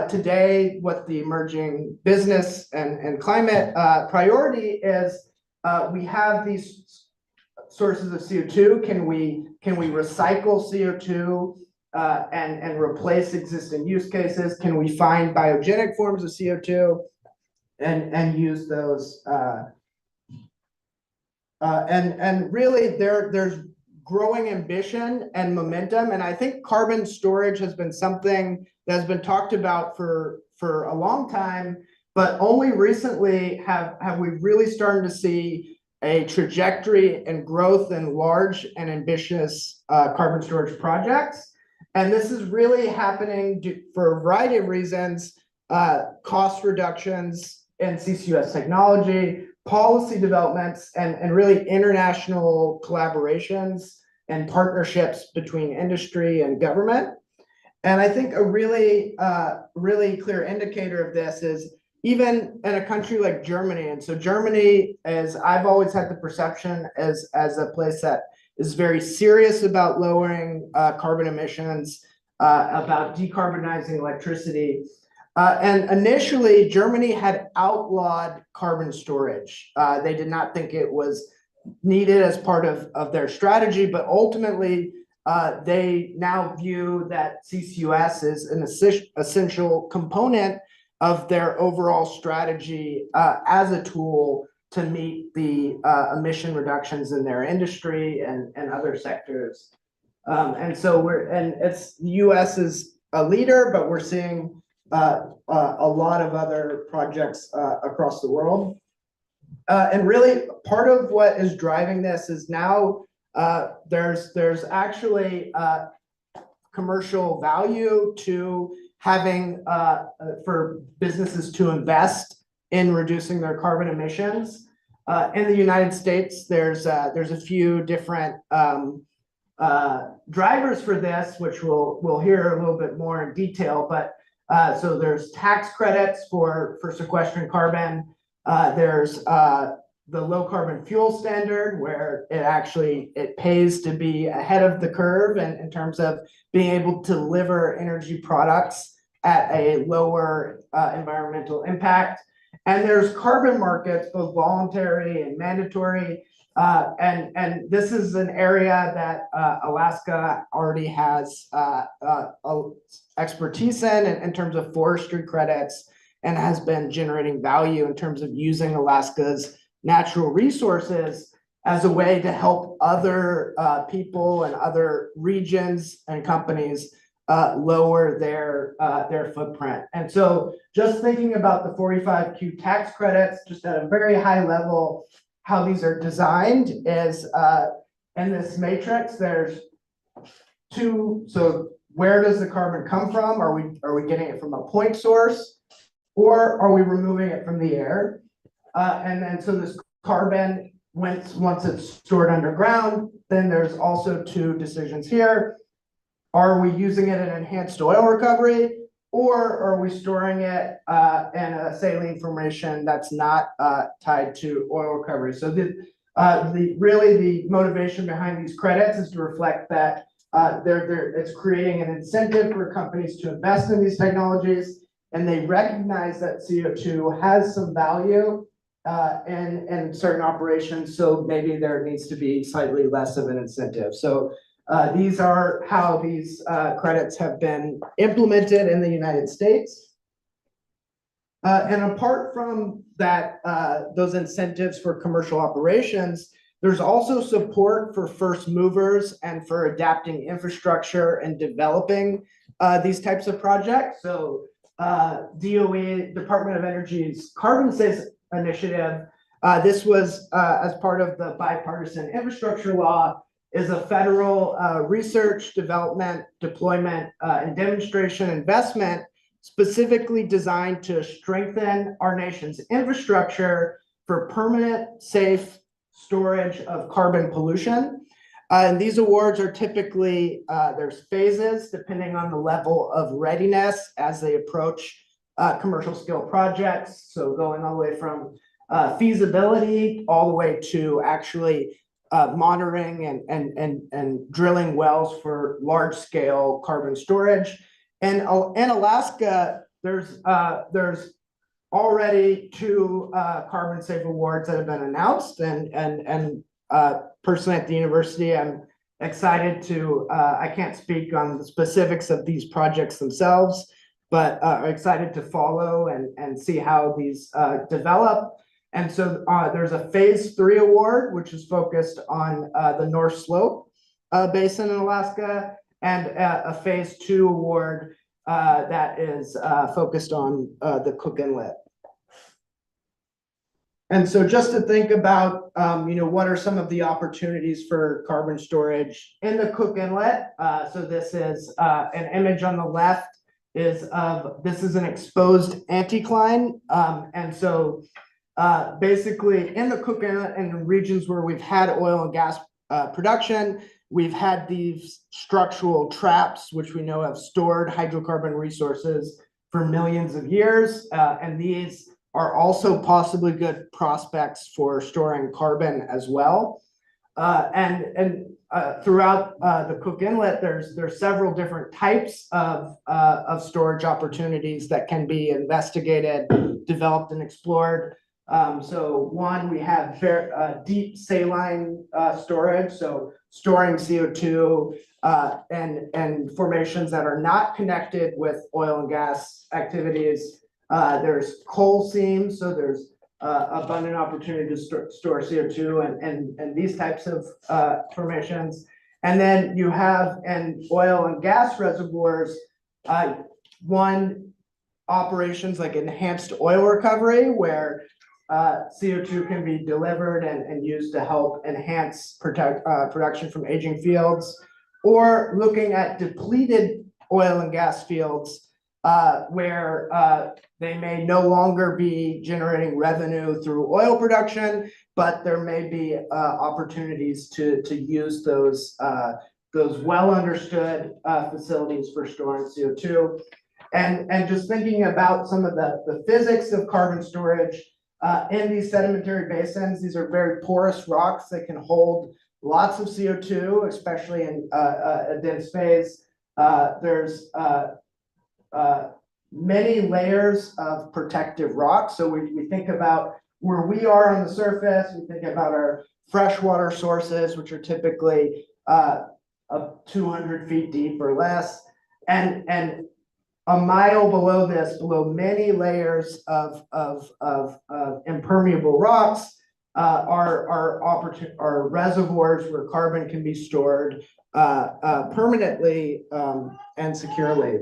today, what the emerging business and climate priority is, we have these sources of CO2. Can we recycle CO2 and replace existing use cases? Can we find biogenic forms of CO2 and use those? And really, there's growing ambition and momentum, and I think carbon storage has been something that has been talked about for a long time, but only recently have we really started to see a trajectory and growth in large and ambitious carbon storage projects. And this is really happening for a variety of reasons: cost reductions in CCUS technology, policy developments, and really international collaborations and partnerships between industry and government. And I think a really clear indicator of this is even in a country like Germany. And so Germany, as I've always had the perception as a place that is very serious about lowering carbon emissions, about decarbonizing electricity. And initially, Germany had outlawed carbon storage. They did not think it was needed as part of their strategy, but ultimately, they now view that CCUS is an essential component of their overall strategy as a tool to meet the emission reductions in their industry and other sectors. And so the US is a leader, but we're seeing a lot of other projects across the world. And really part of what is driving this is now there's actually commercial value to having for businesses to invest in reducing their carbon emissions. In the United States, there's a few different drivers for this, which we'll hear a little bit more in detail. But so there's tax credits for sequestering carbon. There's the low carbon fuel standard, where it pays to be ahead of the curve in terms of being able to deliver energy products at a lower environmental impact. And there's carbon markets, both voluntary and mandatory. And this is an area that Alaska already has expertise in terms of forestry credits, and has been generating value in terms of using Alaska's natural resources as a way to help other people and other regions and companies lower their footprint. And so just thinking about the 45Q tax credits, just at a very high level, how these are designed is in this matrix, there's two. So where does the carbon come from? Are we getting it from a point source, or are we removing it from the air? And then so this carbon, once it's stored underground, then there's also two decisions here. Are we using it in enhanced oil recovery, or are we storing it in a saline formation that's not tied to oil recovery? So really the motivation behind these credits is to reflect that it's creating an incentive for companies to invest in these technologies, and they recognize that CO2 has some value in certain operations, so maybe there needs to be slightly less of an incentive. So these are how these credits have been implemented in the United States. And apart from that, those incentives for commercial operations, there's also support for first movers and for adapting infrastructure and developing these types of projects. So DOE, Department of Energy's Carbon Safe Initiative, this was as part of the bipartisan infrastructure law, is a federal research, development, deployment, and demonstration investment specifically designed to strengthen our nation's infrastructure for permanent, safe storage of carbon pollution. And these awards are typically, there's phases depending on the level of readiness as they approach commercial scale projects. So going all the way from feasibility all the way to actually monitoring and drilling wells for large scale carbon storage. And in Alaska, there's already two carbon safe awards that have been announced, and personally at the university, I'm excited to, I can't speak on the specifics of these projects themselves, but excited to follow and see how these develop. And so there's a phase 3 award, which is focused on the North Slope Basin in Alaska, and a phase 2 award that is focused on the Cook Inlet. And so just to think about, what are some of the opportunities for carbon storage in the Cook Inlet? So this is an image on the left this is an exposed anticline. And so basically in the Cook Inlet and regions where we've had oil and gas production, we've had these structural traps, which we know have stored hydrocarbon resources for millions of years. And these are also possibly good prospects for storing carbon as well. Throughout the Cook Inlet, there's several different types of storage opportunities that can be investigated, developed, and explored. So one, we have deep saline storage, so storing CO2 and formations that are not connected with oil and gas activities. There's coal seams, so there's abundant opportunity to store CO2 and these types of formations. And then you have in oil and gas reservoirs, one, operations like enhanced oil recovery, where CO2 can be delivered and used to help enhance production from aging fields, or looking at depleted oil and gas fields where they may no longer be generating revenue through oil production, but there may be opportunities to use those well understood facilities for storing CO2. And just thinking about some of the physics of carbon storage in these sedimentary basins, these are very porous rocks that can hold lots of CO2, especially in a dense phase. There's many layers of protective rock. So we think about where we are on the surface, we think about our freshwater sources, which are typically 200 feet deep or less. And a mile below this, below many layers of impermeable rocks, are reservoirs where carbon can be stored permanently and securely.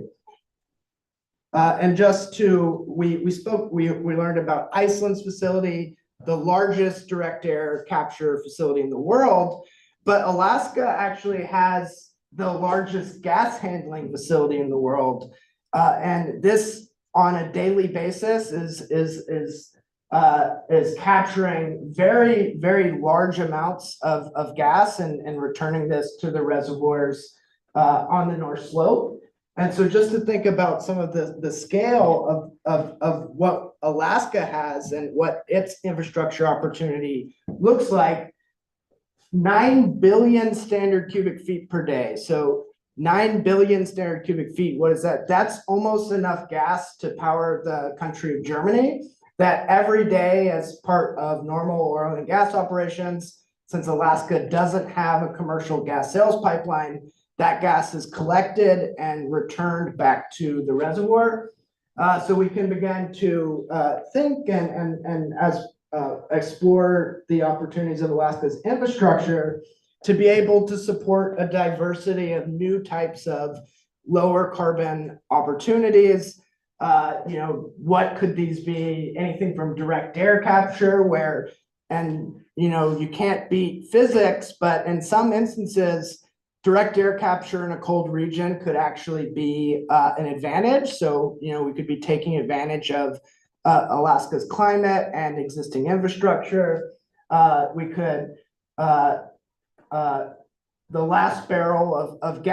And just to, we learned about Iceland's facility, the largest direct air capture facility in the world, but Alaska actually has the largest gas handling facility in the world. And this on a daily basis is capturing very, very large amounts of gas and returning this to the reservoirs on the North Slope. And so just to think about some of the scale of what Alaska has and what its infrastructure opportunity looks like, 9 billion standard cubic feet per day. So 9 billion standard cubic feet, what is that? That's almost enough gas to power the country of Germany, that every day as part of normal oil and gas operations, since Alaska doesn't have a commercial gas sales pipeline, that gas is collected and returned back to the reservoir. So we can begin to think and explore the opportunities of Alaska's infrastructure to be able to support a diversity of new types of lower carbon opportunities. What could these be? Anything from direct air capture, where, you can't beat physics, but in some instances, direct air capture in a cold region could actually be an advantage. So, we could be taking advantage of Alaska's climate and existing infrastructure. We could, the last barrel of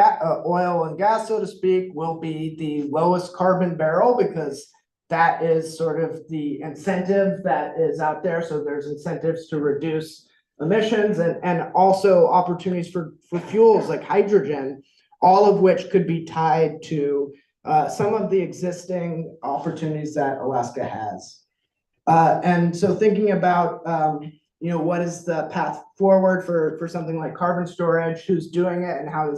oil and gas, so to speak, will be the lowest carbon barrel, because that is sort of the incentive that is out there. So there's incentives to reduce emissions and also opportunities for fuels like hydrogen, all of which could be tied to some of the existing opportunities that Alaska has. And so thinking about, what is the path forward for something like carbon storage, who's doing it, and how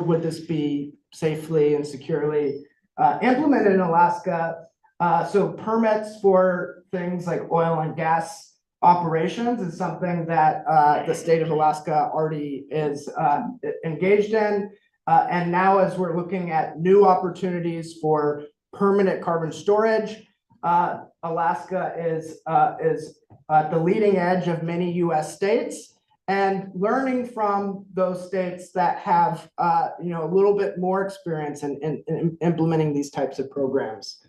would this be safely and securely implemented in Alaska? So permits for things like oil and gas operations is something that the state of Alaska already is engaged in. And now as we're looking at new opportunities for permanent carbon storage, Alaska is at the leading edge of many US states and learning from those states that have a little bit more experience in implementing these types of programs.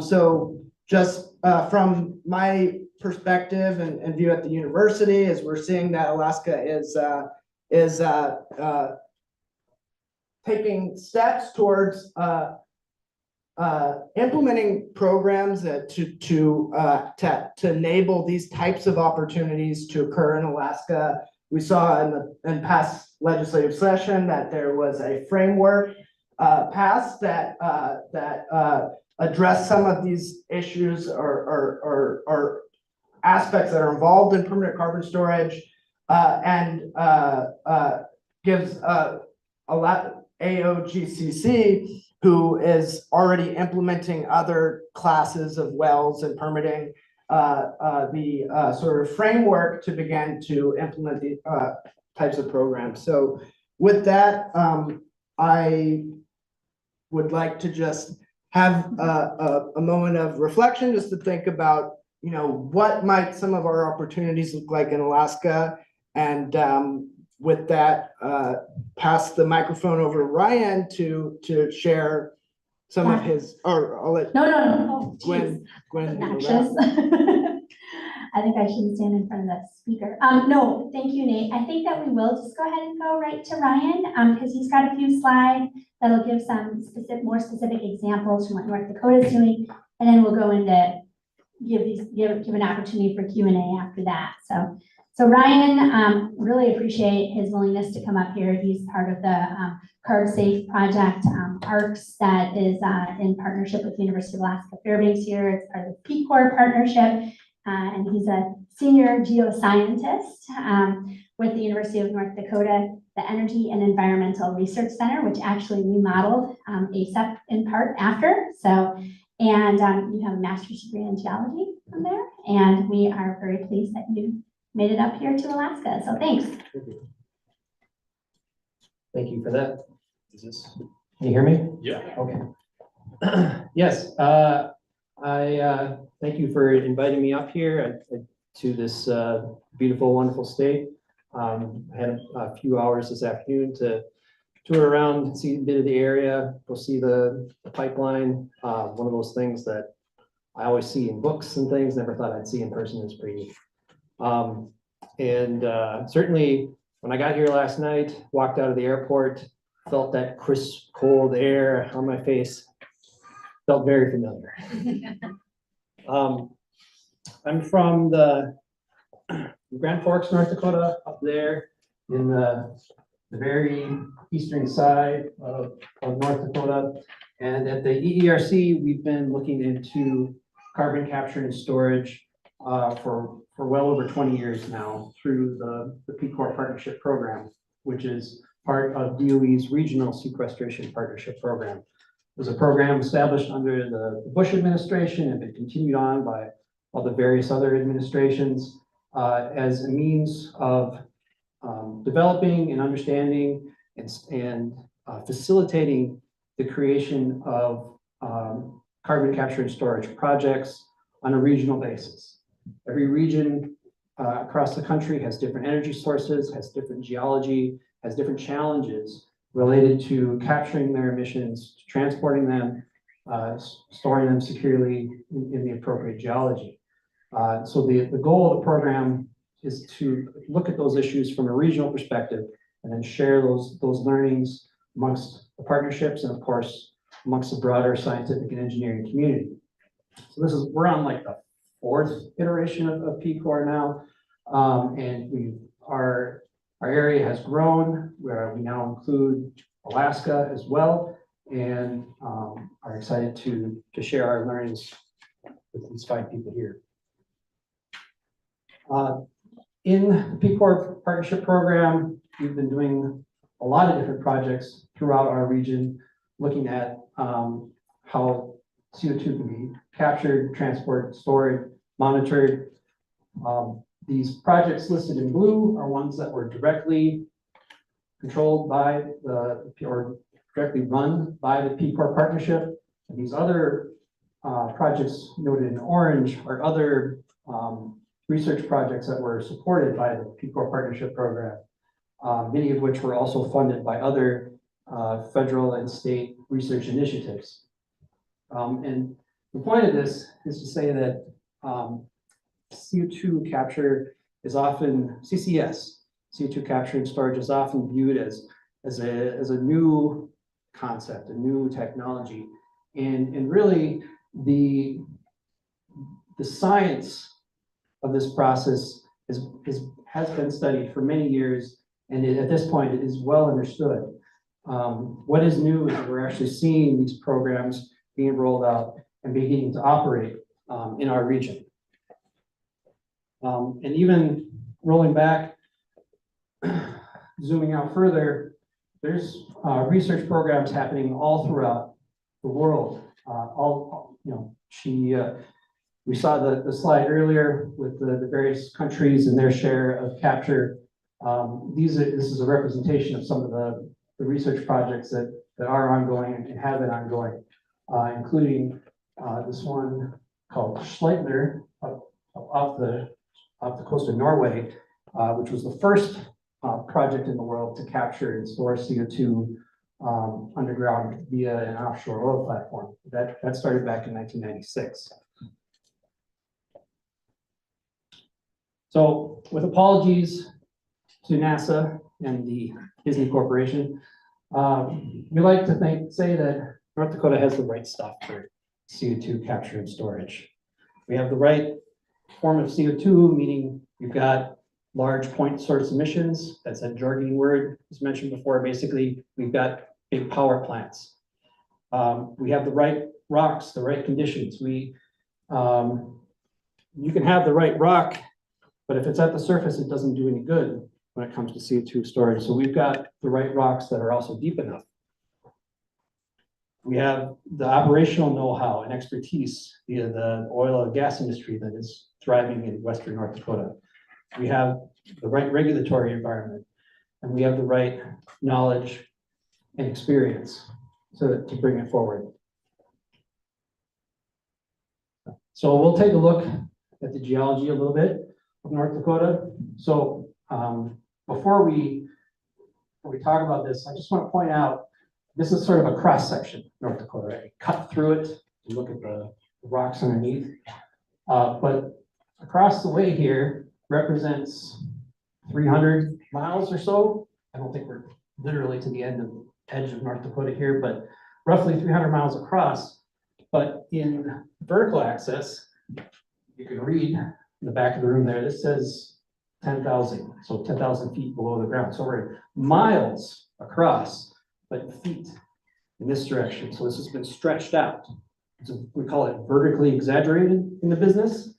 So just from my perspective and view at the university, as we're seeing that Alaska is taking steps towards implementing programs to enable these types of opportunities to occur in Alaska. We saw in past legislative session that there was a framework passed that addressed some of these issues or aspects that are involved in permanent carbon storage and gives a lot AOGCC, who is already implementing other classes of wells and permitting, the sort of framework to begin to implement the types of programs. So with that, I would like to just have a moment of reflection, just to think about, you know, what might some of our opportunities look like in Alaska. And with that, pass the microphone over to Ryan to share some of his, or I'll let No. Gwen handle that. Obnoxious. I think I shouldn't stand in front of that speaker. No, thank you, Nate. I think that we will just go ahead and go right to Ryan, because he's got a few slides that'll give some more specific examples from what North Dakota is doing, and then we'll go into give an opportunity for Q&A after that. So Ryan, really appreciate his willingness to come up here. He's part of the Carb Safe Project, ARCS, that is in partnership with the University of Alaska Fairbanks here. It's part of the Peace Corps partnership, and he's a senior geoscientist with the University of North Dakota, the Energy and Environmental Research Center, which actually we modeled ASEP in part after. So, and you have a master's degree in geology from there, and we are very pleased that you made it up here to Alaska. So thanks. Thank you for that. Can you hear me? Yeah. Okay. Yes, I thank you for inviting me up here to this beautiful, wonderful state. I had a few hours this afternoon to tour around, see a bit of the area, go see the pipeline. One of those things that I always see in books and things, never thought I'd see in person. Is pretty neat. Certainly when I got here last night, walked out of the airport, felt that crisp, cold air on my face, felt very familiar. I'm from the Grand Forks, North Dakota, up there in the very eastern side of North Dakota. And at the EERC, we've been looking into carbon capture and storage for well over 20 years now through the Peace Corps Partnership Program, which is part of DOE's Regional Sequestration Partnership Program. It was a program established under the Bush administration and been continued on by all the various other administrations as a means of developing and understanding and facilitating the creation of carbon capture and storage projects on a regional basis. Every region across the country has different energy sources, has different geology, has different challenges related to capturing their emissions, transporting them, storing them securely in the appropriate geology. So the goal of the program is to look at those issues from a regional perspective and then share those learnings amongst the partnerships and of course amongst the broader scientific and engineering community. So we're on like the fourth iteration of Peace Corps now, and our area has grown, where we now include Alaska as well, and are excited to share our learnings with these fine people here. In the Peace Corps Partnership Program, we've been doing a lot of different projects throughout our region, looking at how CO2 can be captured, transported, stored, monitored. These projects listed in blue are ones that were directly controlled by or directly run by the Peace Corps Partnership. And these other projects noted in orange are other research projects that were supported by the Peace Corps Partnership Program, many of which were also funded by other federal and state research initiatives. And the point of this is to say that CO2 capture is often, CCUS, CO2 capture and storage is often viewed as a new concept, a new technology. And really the science of this process has been studied for many years, and at this point it is well understood. What is new is that we're actually seeing these programs being rolled out and beginning to operate in our region. And even rolling back, zooming out further, there's research programs happening all throughout the world. We saw the slide earlier with the various countries and their share of capture. This is a representation of some of the research projects that are ongoing and have been ongoing, including this one called Schleitner off the coast of Norway, which was the first project in the world to capture and store CO2 underground via an offshore oil platform. That started back in 1996. So with apologies to NASA and the Disney Corporation, we like to say that North Dakota has the right stuff for CO2 capture and storage. We have the right form of CO2, meaning you've got large point source emissions. That's that jargony word was mentioned before. Basically, we've got big power plants. We have the right rocks, the right conditions. You can have the right rock, but if it's at the surface, it doesn't do any good when it comes to CO2 storage. So we've got the right rocks that are also deep enough. We have the operational know-how and expertise via the oil and gas industry that is thriving in Western North Dakota. We have the right regulatory environment, and we have the right knowledge and experience to bring it forward. So we'll take a look at the geology a little bit of North Dakota. So before we talk about this, I just want to point out, this is sort of a cross section, North Dakota, right? Cut through it to look at the rocks underneath. But across the way here represents 300 miles or so. I don't think we're literally to the edge of North Dakota here, but roughly 300 miles across. But in vertical axis, you can read in the back of the room there, this says 10,000, so 10,000 feet below the ground. So we're miles across, but in feet in this direction. So this has been stretched out. So we call it vertically exaggerated in the business.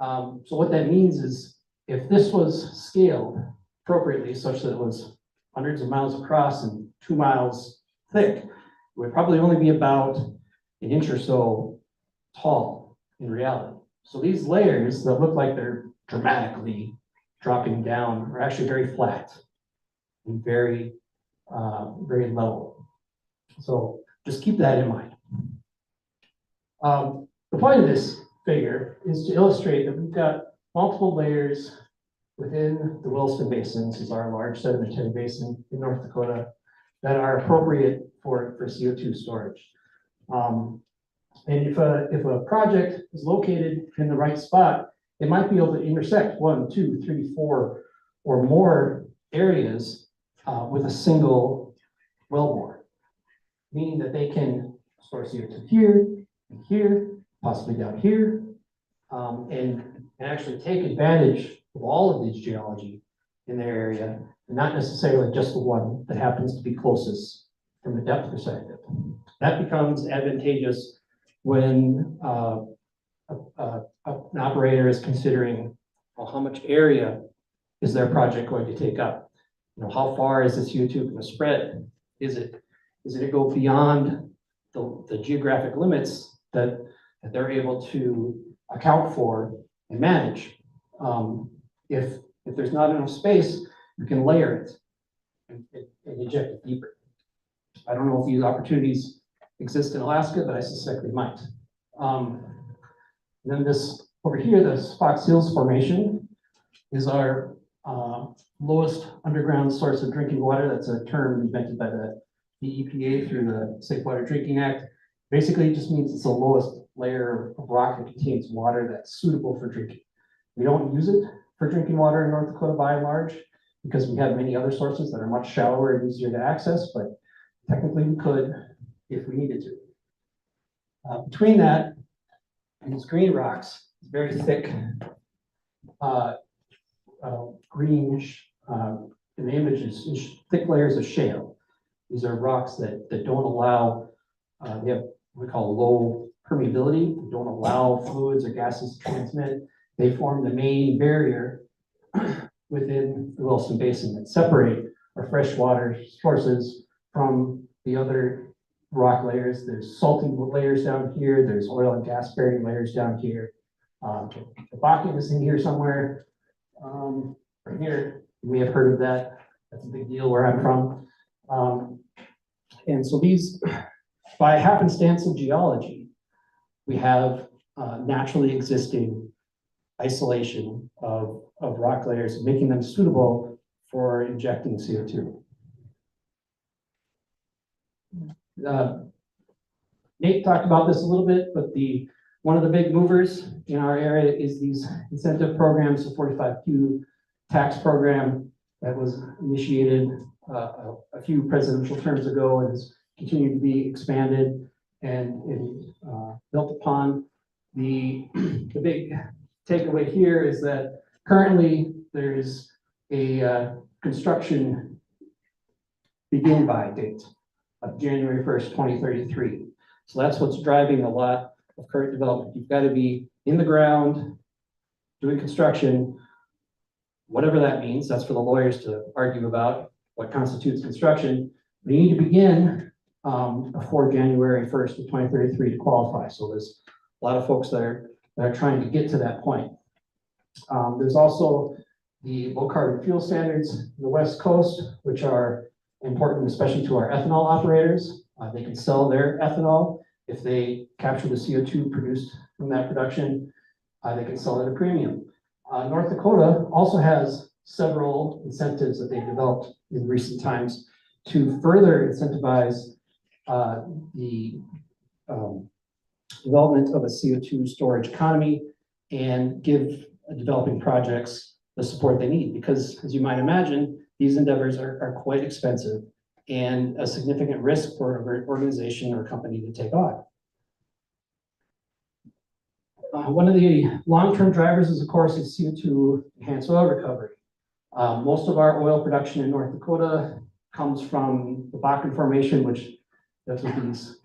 So what that means is if this was scaled appropriately, such that it was hundreds of miles across and 2 miles thick, it would probably only be about an inch or so tall in reality. So these layers that look like they're dramatically dropping down are actually very flat and very level. So just keep that in mind. The point of this figure is to illustrate that we've got multiple layers within the Williston Basin. This is our large sedimentary basin in North Dakota that are appropriate for CO2 storage. And if a project is located in the right spot, it might be able to intersect 1, 2, 3, 4, or more areas with a single wellbore, meaning that they can store CO2 here and here, possibly down here, and actually take advantage of all of these geology in their area, and not necessarily just the one that happens to be closest from a depth perspective. That becomes advantageous when an operator is considering, well, how much area is their project going to take up? You know, how far is the CO2 going to spread? Is it to go beyond the geographic limits that they're able to account for and manage? If there's not enough space, you can layer it and inject it deeper. I don't know if these opportunities exist in Alaska, but I suspect they might. Then this over here, the Fox Hills Formation is our lowest underground source of drinking water. That's a term invented by the EPA through the Safe Water Drinking Act. Basically, it just means it's the lowest layer of rock that contains water that's suitable for drinking. We don't use it for drinking water in North Dakota by and large, because we have many other sources that are much shallower and easier to access, but technically we could if we needed to. Between that and these green rocks, very thick greenish, in the image is thick layers of shale. These are rocks that don't allow, they have what we call low permeability, they don't allow fluids or gases to transmit. They form the main barrier within the Wilson Basin that separate our freshwater sources from the other rock layers. There's salty layers down here, there's oil and gas bearing layers down here. The Bakken is in here somewhere. Right here, you may have heard of that. That's a big deal where I'm from. And so these, by happenstance of geology, we have naturally existing isolation of rock layers, making them suitable for injecting CO2. Nate talked about this a little bit, but one of the big movers in our area is these incentive programs, the 45Q tax program that was initiated a few presidential terms ago and has continued to be expanded and built upon. The big takeaway here is that currently there's a construction begin by date of January 1st, 2033. So that's what's driving a lot of current development. You've got to be in the ground doing construction, whatever that means. That's for the lawyers to argue about what constitutes construction. But you need to begin before January 1st of 2033 to qualify. So there's a lot of folks that are trying to get to that point. There's also the low carbon fuel standards in the West Coast, which are important, especially to our ethanol operators. They can sell their ethanol if they capture the CO2 produced from that production. They can sell it at a premium. North Dakota also has several incentives that they've developed in recent times to further incentivize the development of a CO2 storage economy and give developing projects the support they need. Because as you might imagine, these endeavors are quite expensive and a significant risk for an organization or company to take on. One of the long-term drivers is, of course, is CO2 enhanced oil recovery. Most of our oil production in North Dakota comes from the Bakken Formation, which that's what these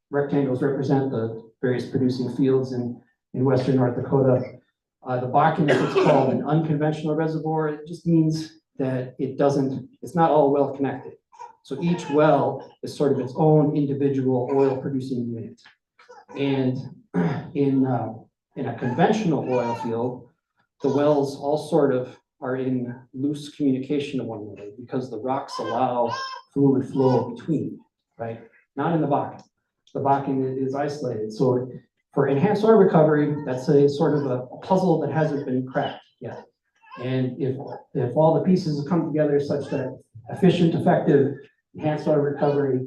rectangles represent, the various producing fields in western North Dakota. The Bakken is what's called an unconventional reservoir. It just means that it's not all well connected. So each well is sort of its own individual oil producing unit. And in a conventional oil field, the wells all sort of are in loose communication to one another because the rocks allow fluid flow between, right? Not in the Bakken. The Bakken is isolated. So for enhanced oil recovery, that's a sort of a puzzle that hasn't been cracked yet. And if all the pieces come together such that efficient, effective, enhanced oil recovery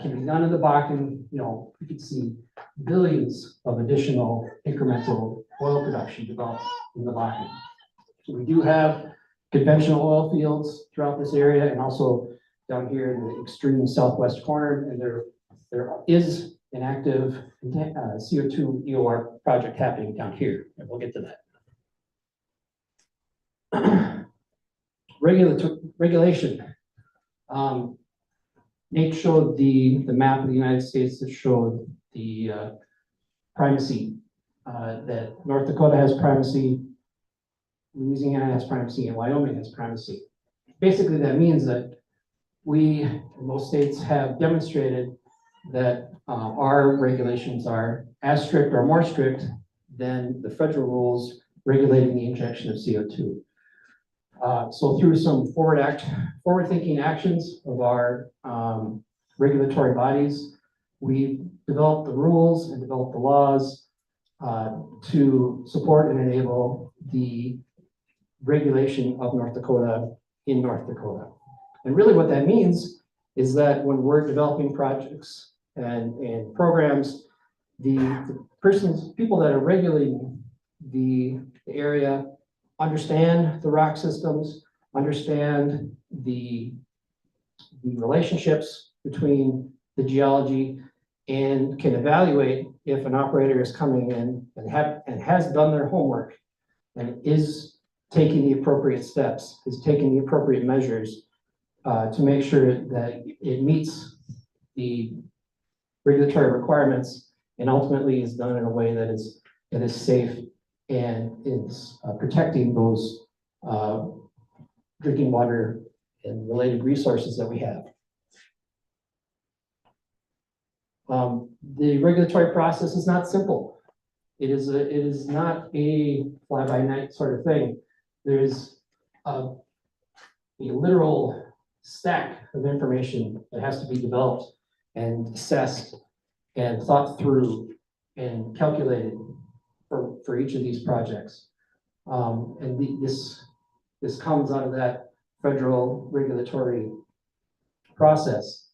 can be done in the Bakken, you could see billions of additional incremental oil production developed in the Bakken. So we do have conventional oil fields throughout this area and also down here in the extreme southwest corner, and there is an active CO2 EOR project happening down here, and we'll get to that. Regulation. Nate showed the map of the United States that showed the primacy, that North Dakota has primacy, Louisiana has primacy, and Wyoming has primacy. Basically, that means that we, in most states, have demonstrated that our regulations are as strict or more strict than the federal rules regulating the injection of CO2. So through some forward-thinking actions of our regulatory bodies, we've developed the rules and developed the laws to support and enable the regulation of North Dakota in North Dakota. And really what that means is that when we're developing projects and programs, the people that are regulating the area understand the rock systems, understand the relationships between the geology, and can evaluate if an operator is coming in and has done their homework and is taking the appropriate steps, is taking the appropriate measures to make sure that it meets the regulatory requirements and ultimately is done in a way that is safe and is protecting those drinking water and related resources that we have. The regulatory process is not simple. It is not a fly-by-night sort of thing. There's a literal stack of information that has to be developed and assessed and thought through and calculated for each of these projects. This comes out of that federal regulatory process.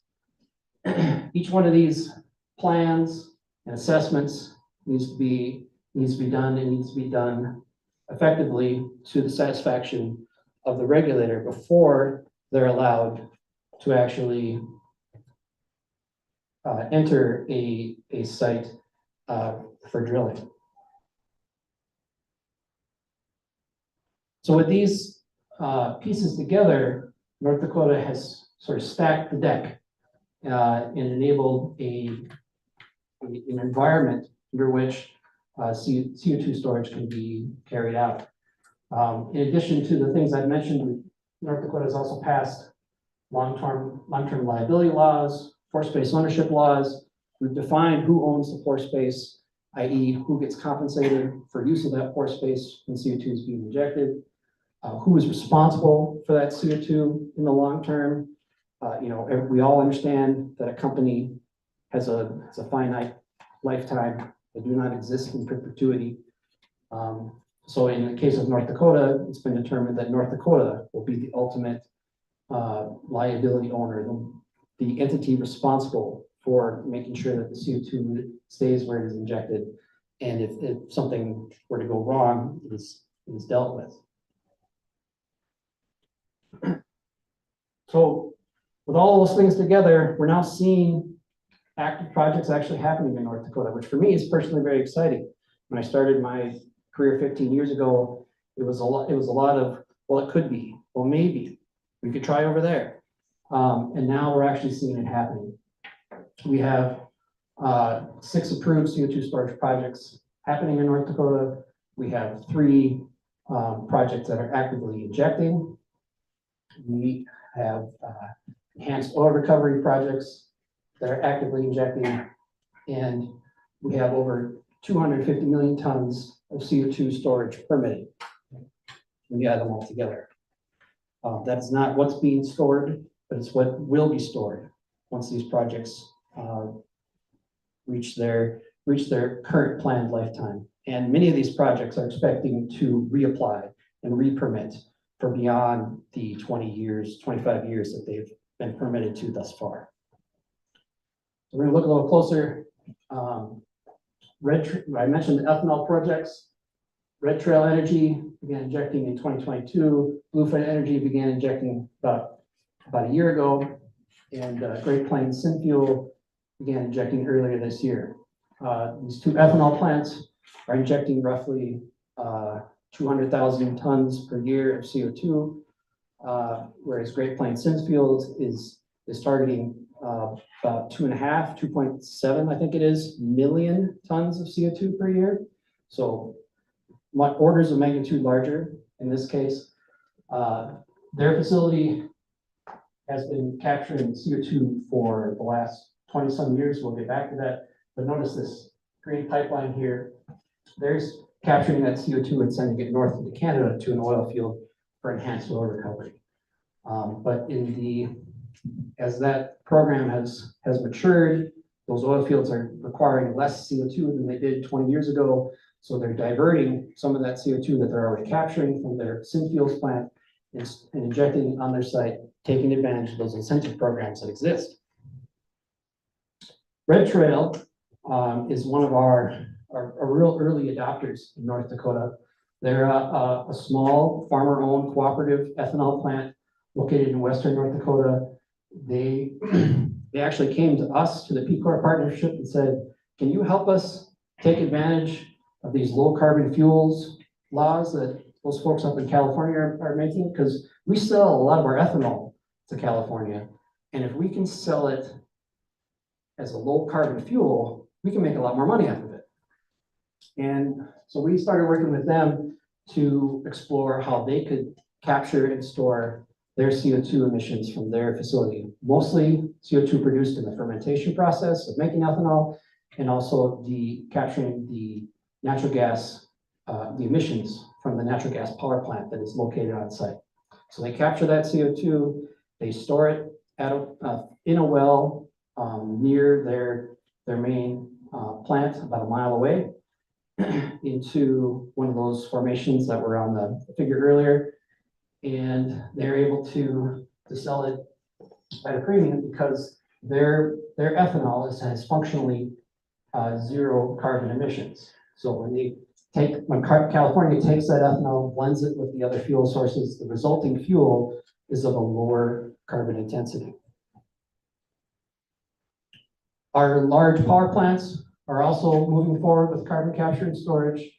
Each one of these plans and assessments needs to be done and needs to be done effectively to the satisfaction of the regulator before they're allowed to actually enter a site for drilling. So with these pieces together, North Dakota has sort of stacked the deck and enabled an environment under which CO2 storage can be carried out. In addition to the things I've mentioned, North Dakota has also passed long-term liability laws, pore space ownership laws. We've defined who owns the pore space, i.e. who gets compensated for use of that pore space when CO2 is being injected, who is responsible for that CO2 in the long term. We all understand that a company has a finite lifetime. They do not exist in perpetuity. So in the case of North Dakota, it's been determined that North Dakota will be the ultimate liability owner, the entity responsible for making sure that the CO2 stays where it is injected. And if something were to go wrong, it is dealt with. So with all those things together, we're now seeing active projects actually happening in North Dakota, which for me is personally very exciting. When I started my career 15 years ago, it was a lot of, well, it could be, well, maybe we could try over there. And now we're actually seeing it happening. We have 6 approved CO2 storage projects happening in North Dakota. We have 3 projects that are actively injecting. We have enhanced oil recovery projects that are actively injecting, and we have over 250 million tons of CO2 storage permitted when you add them all together. That's not what's being stored, but it's what will be stored once these projects reach their current planned lifetime. And many of these projects are expecting to reapply and re-permit for beyond the 20 years, 25 years that they've been permitted to thus far. So we're gonna look a little closer. I mentioned the ethanol projects. Red Trail Energy began injecting in 2022. Bluefin Energy began injecting about a year ago. And Great Plains Synfuel began injecting earlier this year. These 2 ethanol plants are injecting roughly 200,000 tons per year of CO2, whereas Great Plains Synfuel is targeting about 2.7, I think it is, million tons of CO2 per year. So orders of magnitude larger in this case. Their facility has been capturing CO2 for the last 20 some years. We'll get back to that. But notice this green pipeline here. There's capturing that CO2 and sending it north into Canada to an oil field for enhanced oil recovery. But as that program has matured, those oil fields are requiring less CO2 than they did 20 years ago. So they're diverting some of that CO2 that they're already capturing from their synfuels plant and injecting it on their site, taking advantage of those incentive programs that exist. Red Trail is one of our real early adopters in North Dakota. They're a small farmer-owned cooperative ethanol plant located in western North Dakota. They they actually came to us, to the P Corps partnership, and said, can you help us take advantage of these low carbon fuels laws that those folks up in California are making? Because we sell a lot of our ethanol to California. And if we can sell it as a low carbon fuel, we can make a lot more money off of it. And so we started working with them to explore how they could capture and store their CO2 emissions from their facility. Mostly CO2 produced in the fermentation process of making ethanol, and also the capturing the natural gas, the emissions from the natural gas power plant that is located on site. So they capture that CO2, they store it at in a well near their main plant about a mile away into one of those formations that were on the figure earlier. And they're able to sell it at a premium because their ethanol has functionally zero carbon emissions. So when California takes that ethanol, blends it with the other fuel sources, the resulting fuel is of a lower carbon intensity. Our large power plants are also moving forward with carbon capture and storage.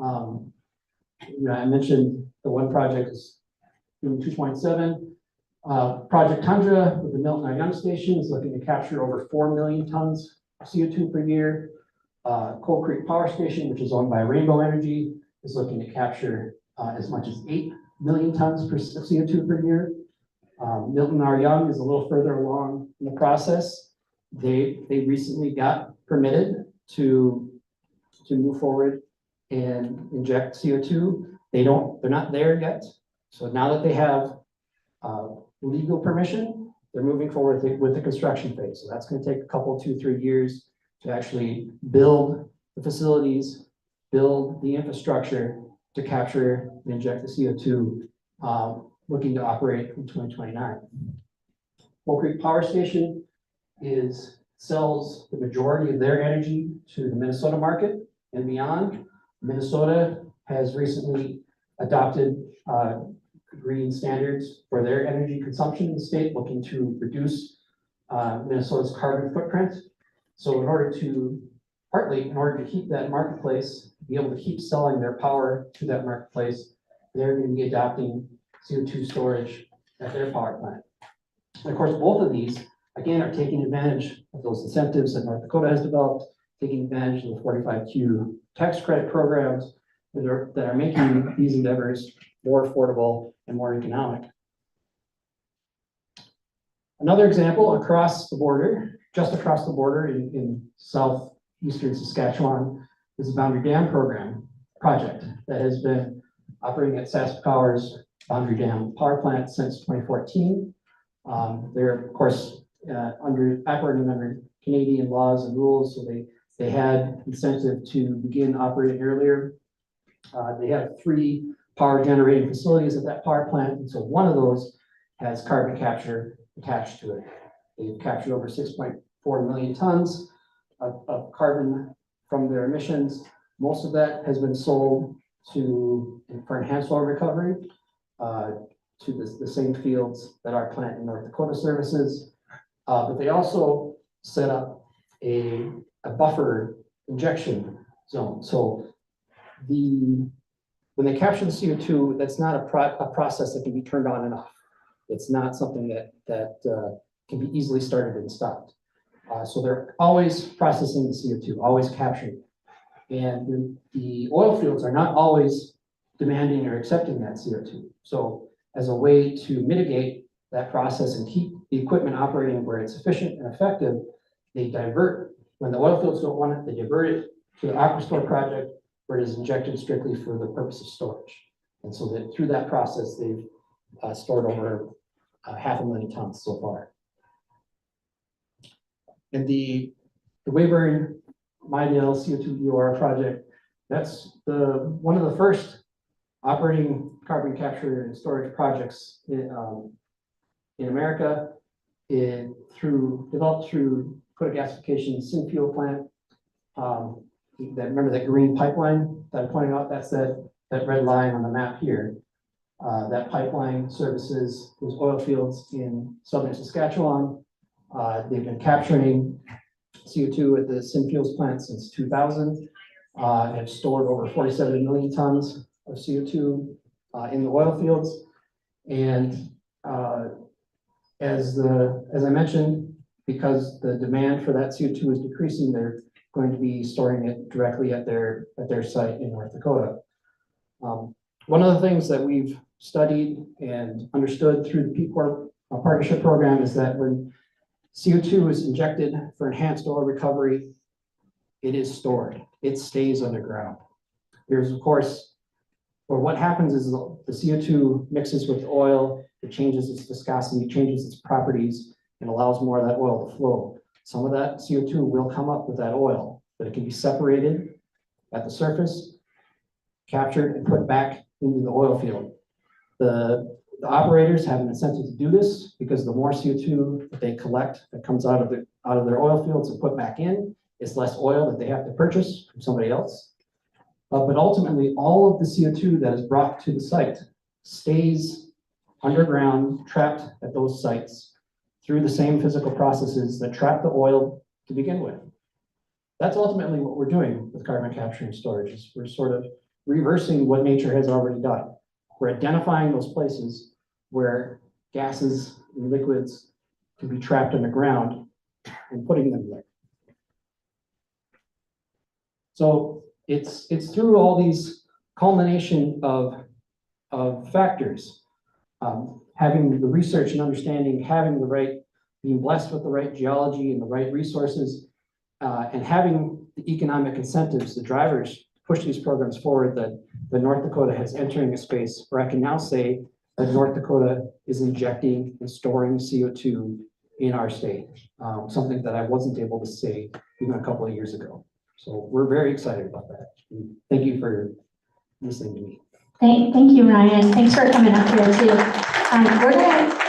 I mentioned the one project is doing 2.7. Project Tundra with the Milton R. Young Station is looking to capture over 4 million tons of CO2 per year. Coal Creek Power Station, which is owned by Rainbow Energy, is looking to capture as much as 8 million tons of CO2 per year. Milton R. Young is a little further along in the process. They recently got permitted to move forward and inject CO2. They're not there yet. So now that they have legal permission, they're moving forward with the construction phase. So that's going to take a couple, 2-3 years to actually build the facilities, build the infrastructure to capture and inject the CO2, looking to operate in 2029. Coal Creek Power Station sells the majority of their energy to the Minnesota market and beyond. Minnesota has recently adopted green standards for their energy consumption in the state, looking to reduce Minnesota's carbon footprint. So in order to keep that marketplace, be able to keep selling their power to that marketplace, they're going to be adopting CO2 storage at their power plant. And of course, both of these, again, are taking advantage of those incentives that North Dakota has developed, taking advantage of the 45Q tax credit programs that are making these endeavors more affordable and more economic. Another example across the border, just across the border in southeastern Saskatchewan, is the Boundary Dam project that has been operating at SaskPower's Boundary Dam power plant since 2014. They're, of course, operating under Canadian laws and rules, so they had incentive to begin operating earlier. They have 3 power generating facilities at that power plant, and so one of those has carbon capture attached to it. They've captured over 6.4 million tons of carbon from their emissions. Most of that has been sold for enhanced oil recovery to the same fields that our plant in North Dakota services. But they also set up a buffer injection zone. So when they capture the CO2, that's not a process that can be turned on and off. It's not something that can be easily started and stopped. So they're always processing the CO2, always capturing it. And the oil fields are not always demanding or accepting that CO2. So as a way to mitigate that process and keep the equipment operating where it's efficient and effective, they divert, when the oil fields don't want it, they divert it to the AquaStore project where it is injected strictly for the purpose of storage. And so that through that process, they've stored over 500,000 tons so far. And the Weyburn Midale CO2 EOR project, that's one of the first operating carbon capture and storage projects in America, developed through Dakota Gasification Synfuel plant. Remember that green pipeline that I pointed out? That's that red line on the map here. That pipeline services those oil fields in southern Saskatchewan They've been capturing CO2 at the Synfuels plant since 2000. And have stored over 47 million tons of CO2 in the oil fields. And as I mentioned, because the demand for that CO2 is decreasing, they're going to be storing it directly at their site in North Dakota. One of the things that we've studied and understood through the P Corp partnership program is that when CO2 is injected for enhanced oil recovery, it is stored. It stays underground. There's, of course, or what happens is the CO2 mixes with oil, it changes its viscosity, changes its properties, and allows more of that oil to flow. Some of that CO2 will come up with that oil, but it can be separated at the surface, captured, and put back into the oil field. The operators have an incentive to do this because the more CO2 that they collect that comes out of their oil fields and put back in, it's less oil that they have to purchase from somebody else. But ultimately, all of the CO2 that is brought to the site stays underground, trapped at those sites through the same physical processes that trap the oil to begin with. That's ultimately what we're doing with carbon capture and storage, is we're sort of reversing what nature has already done. We're identifying those places where gases and liquids can be trapped underground and putting them there. So it's through all these culmination of factors, having the research and understanding, having the right, being blessed with the right geology and the right resources, and having the economic incentives, the drivers to push these programs forward, that North Dakota has entering a space where I can now say that North Dakota is injecting and storing CO2 in our state, something that I wasn't able to say even a couple of years ago. So we're very excited about that. And thank you for listening to me. Thank you, Ryan. Thanks for coming up here too.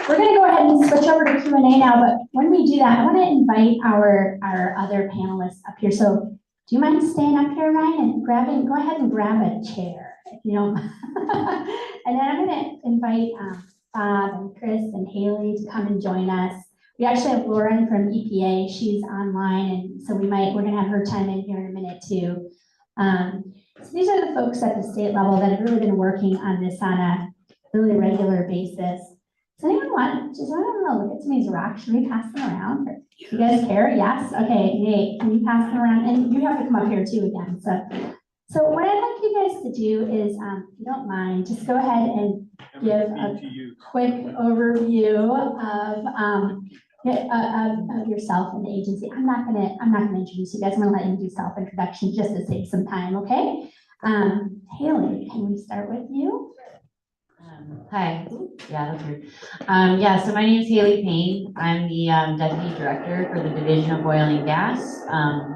We're gonna go ahead and switch over to Q&A now, but when we do that, I want to invite our other panelists up here. So do you mind staying up here, Ryan, and go ahead and grab a chair, if you don't mind. And then I'm gonna invite Bob and Chris and Haley to come and join us. We actually have Lauren from EPA. She's online, and so we're gonna have her chime in here in a minute too. So these are the folks at the state level that have really been working on this on a really regular basis. Does anyone want to look at some of these rocks? Should we pass them around? Do you guys care? Yes? Okay, Nate, can you pass them around? And you have to come up here too again. So what I'd like you guys to do is, if you don't mind, just go ahead and give a quick overview of yourself and the agency. I'm not gonna introduce you guys. I'm gonna let you do self-introduction just to save some time, okay? Haley, can we start with you? Hi, yeah, that's weird. Yeah, so my name is Haley Payne. I'm the Deputy Director for the Division of Oil and Gas,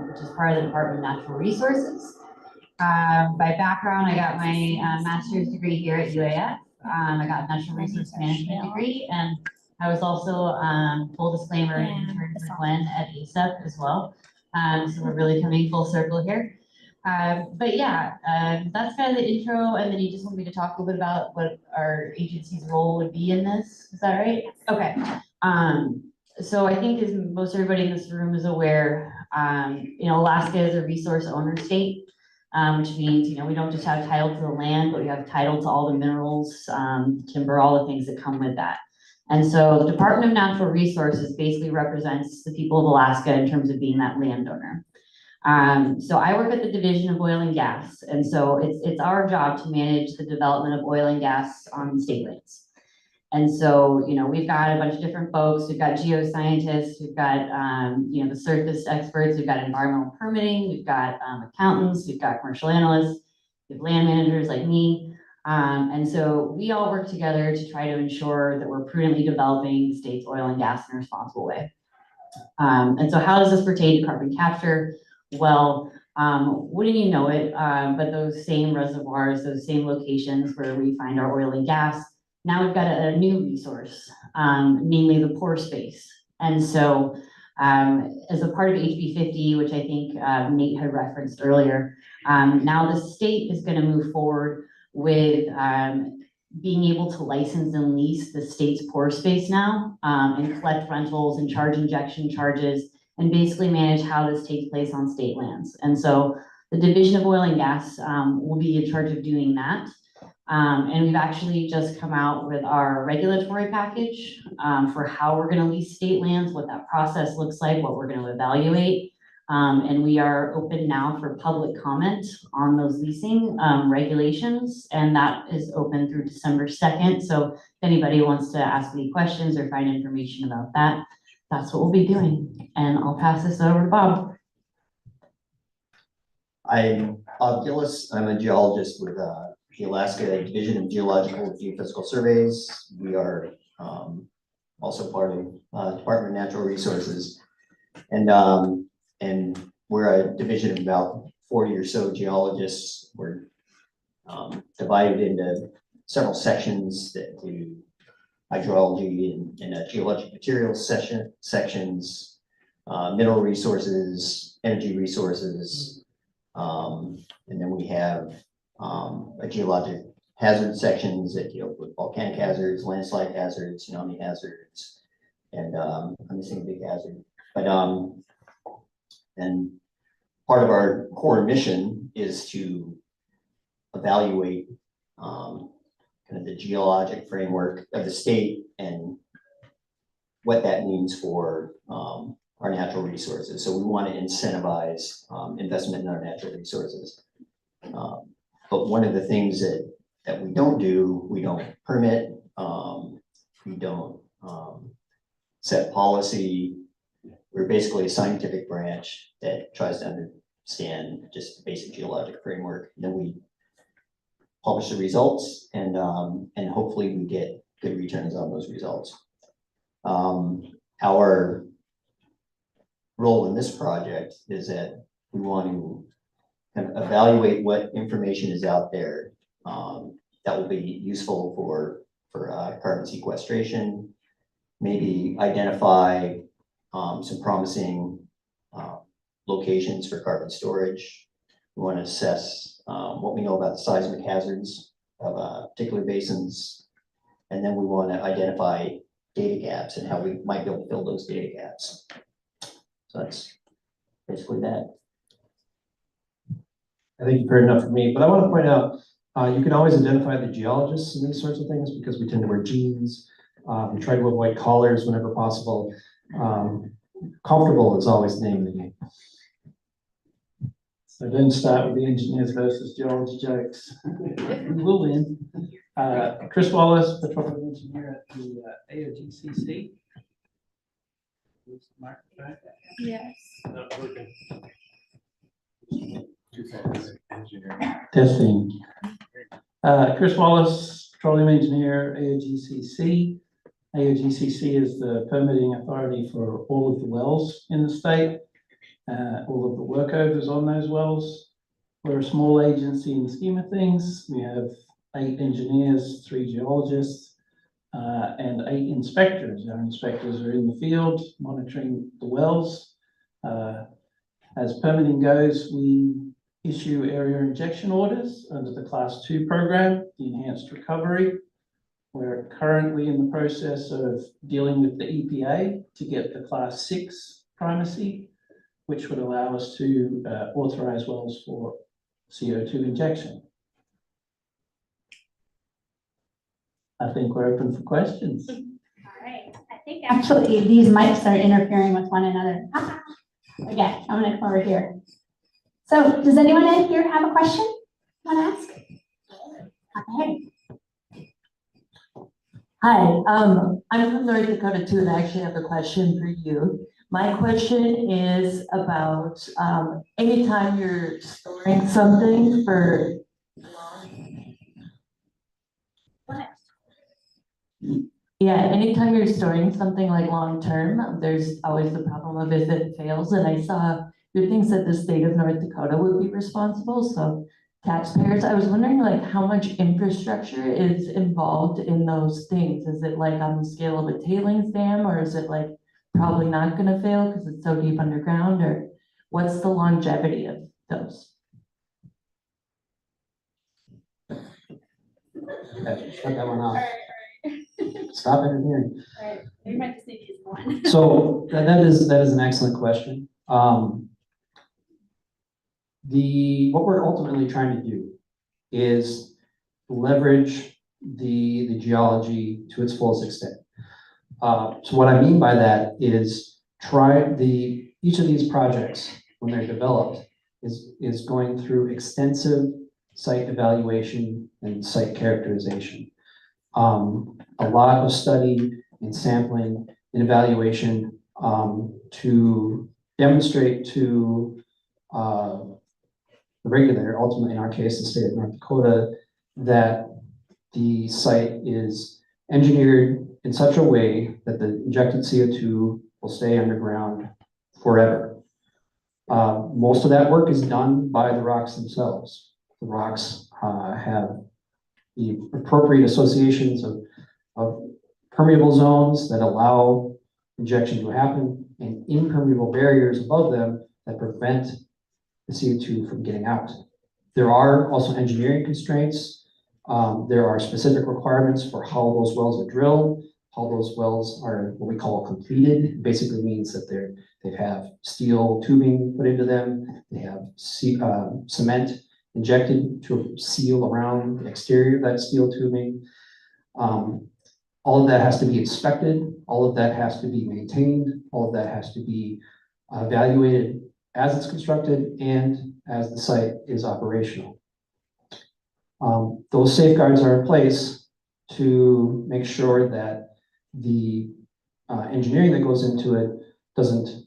which is part of the Department of Natural Resources. By background, I got my master's degree here at UAF. I got a Natural Resource Management degree, and I was also, full disclaimer, an intern for Glenn at ASEP as well. So we're really coming full circle here. But yeah, that's kind of the intro, and then you just want me to talk a little bit about what our agency's role would be in this. Is that right? Okay. So I think as most everybody in this room is aware, Alaska is a resource owner state, which means, we don't just have title to the land, but we have title to all the minerals, timber, all the things that come with that. And so the Department of Natural Resources basically represents the people of Alaska in terms of being that landowner. So I work at the Division of Oil and Gas, and so it's our job to manage the development of oil and gas on state lands. And so, we've got a bunch of different folks. We've got geoscientists, we've got, the surface experts, we've got environmental permitting, we've got accountants, we've got commercial analysts, we have land managers like me. And so we all work together to try to ensure that we're prudently developing the state's oil and gas in a responsible way. And so how does this pertain to carbon capture? Well, wouldn't you know it, but those same reservoirs, those same locations where we find our oil and gas, now we've got a new resource, namely the pore space. And so as a part of HB 50, which I think Nate had referenced earlier, now the state is going to move forward with being able to license and lease the state's pore space now, and collect rentals and charge injection charges, and basically manage how this takes place on state lands. And so the Division of Oil and Gas will be in charge of doing that. And we've actually just come out with our regulatory package for how we're gonna lease state lands, what that process looks like, what we're gonna evaluate. And we are open now for public comment on those leasing regulations, and that is open through December 2nd. So if anybody wants to ask any questions or find information about that, that's what we'll be doing. And I'll pass this over to Bob. I'm Bob Gillis. I'm a geologist with the Alaska Division of Geological and Geophysical Surveys. We are also part of Department of Natural Resources. And we're a division of about 40 or so geologists. We're divided into several sections that do hydrology and geologic materials sections, mineral resources, energy resources, and then we have a geologic hazard sections that deal with volcanic hazards, landslide hazards, tsunami hazards, and I'm missing a big hazard. But and part of our core mission is to evaluate kind of the geologic framework of the state and what that means for our natural resources. So we want to incentivize investment in our natural resources. But one of the things that we don't do, we don't permit, we don't set policy. We're basically a scientific branch that tries to understand just the basic geologic framework. And then we publish the results, and hopefully we get good returns on those results. Our role in this project is that we want to kind of evaluate what information is out there that will be useful for carbon sequestration, maybe identify some promising locations for carbon storage. We want to assess what we know about the seismic hazards of particular basins, and then we want to identify data gaps and how we might be able to fill those data gaps. So that's basically that. I think you've heard enough from me, but I want to point out, you can always identify the geologists in these sorts of things because we tend to wear jeans. We try to avoid collars whenever possible. Comfortable is always the name of the game. So don't start with the engineers versus geology jokes. We will win. Chris Wallace, petroleum engineer at the AOGCC. Yes. Testing. Chris Wallace, petroleum engineer, AOGCC. AOGCC is the permitting authority for all of the wells in the state, all of the workovers on those wells. We're a small agency in the scheme of things. We have 8 engineers, 3 geologists, and 8 inspectors. Our inspectors are in the field monitoring the wells. As permitting goes, we issue area injection orders under the Class 2 program, the enhanced recovery. We're currently in the process of dealing with the EPA to get the Class 6 primacy, which would allow us to authorize wells for CO2 injection. I think we're open for questions. All right, I think actually these mics are interfering with one another. Okay, I'm gonna come over here. So does anyone in here have a question? Want to ask? Okay. Hi, I'm from North Dakota too, and I actually have a question for you. My question is about anytime you're storing something for anytime you're storing something like long term, there's always the problem of if it fails. And I saw your thing said the state of North Dakota would be responsible, so taxpayers. I was wondering like how much infrastructure is involved in those things. Is it like on the scale of a tailings dam, or is it like probably not going to fail because it's so deep underground, or what's the longevity of those? Shut that one All off. right, Stop interfering. all right. We might just need to use one. So that is an excellent question. What we're ultimately trying to do is leverage the geology to its fullest extent. So what I mean by that is each of these projects, when they're developed, is going through extensive site evaluation and site characterization. A lot of study and sampling and evaluation to demonstrate to the regulator, ultimately in our case, the state of North Dakota, that the site is engineered in such a way that the injected CO2 will stay underground forever. Most of that work is done by the rocks themselves. The rocks have the appropriate associations of permeable zones that allow injection to happen and impermeable barriers above them that prevent the CO2 from getting out. There are also engineering constraints. There are specific requirements for how those wells are drilled, how those wells are what we call completed. It basically means that they have steel tubing put into them. They have cement injected to seal around the exterior of that steel tubing. All of that has to be inspected. All of that has to be maintained. All of that has to be evaluated as it's constructed and as the site is operational. Those safeguards are in place to make sure that the engineering that goes into it doesn't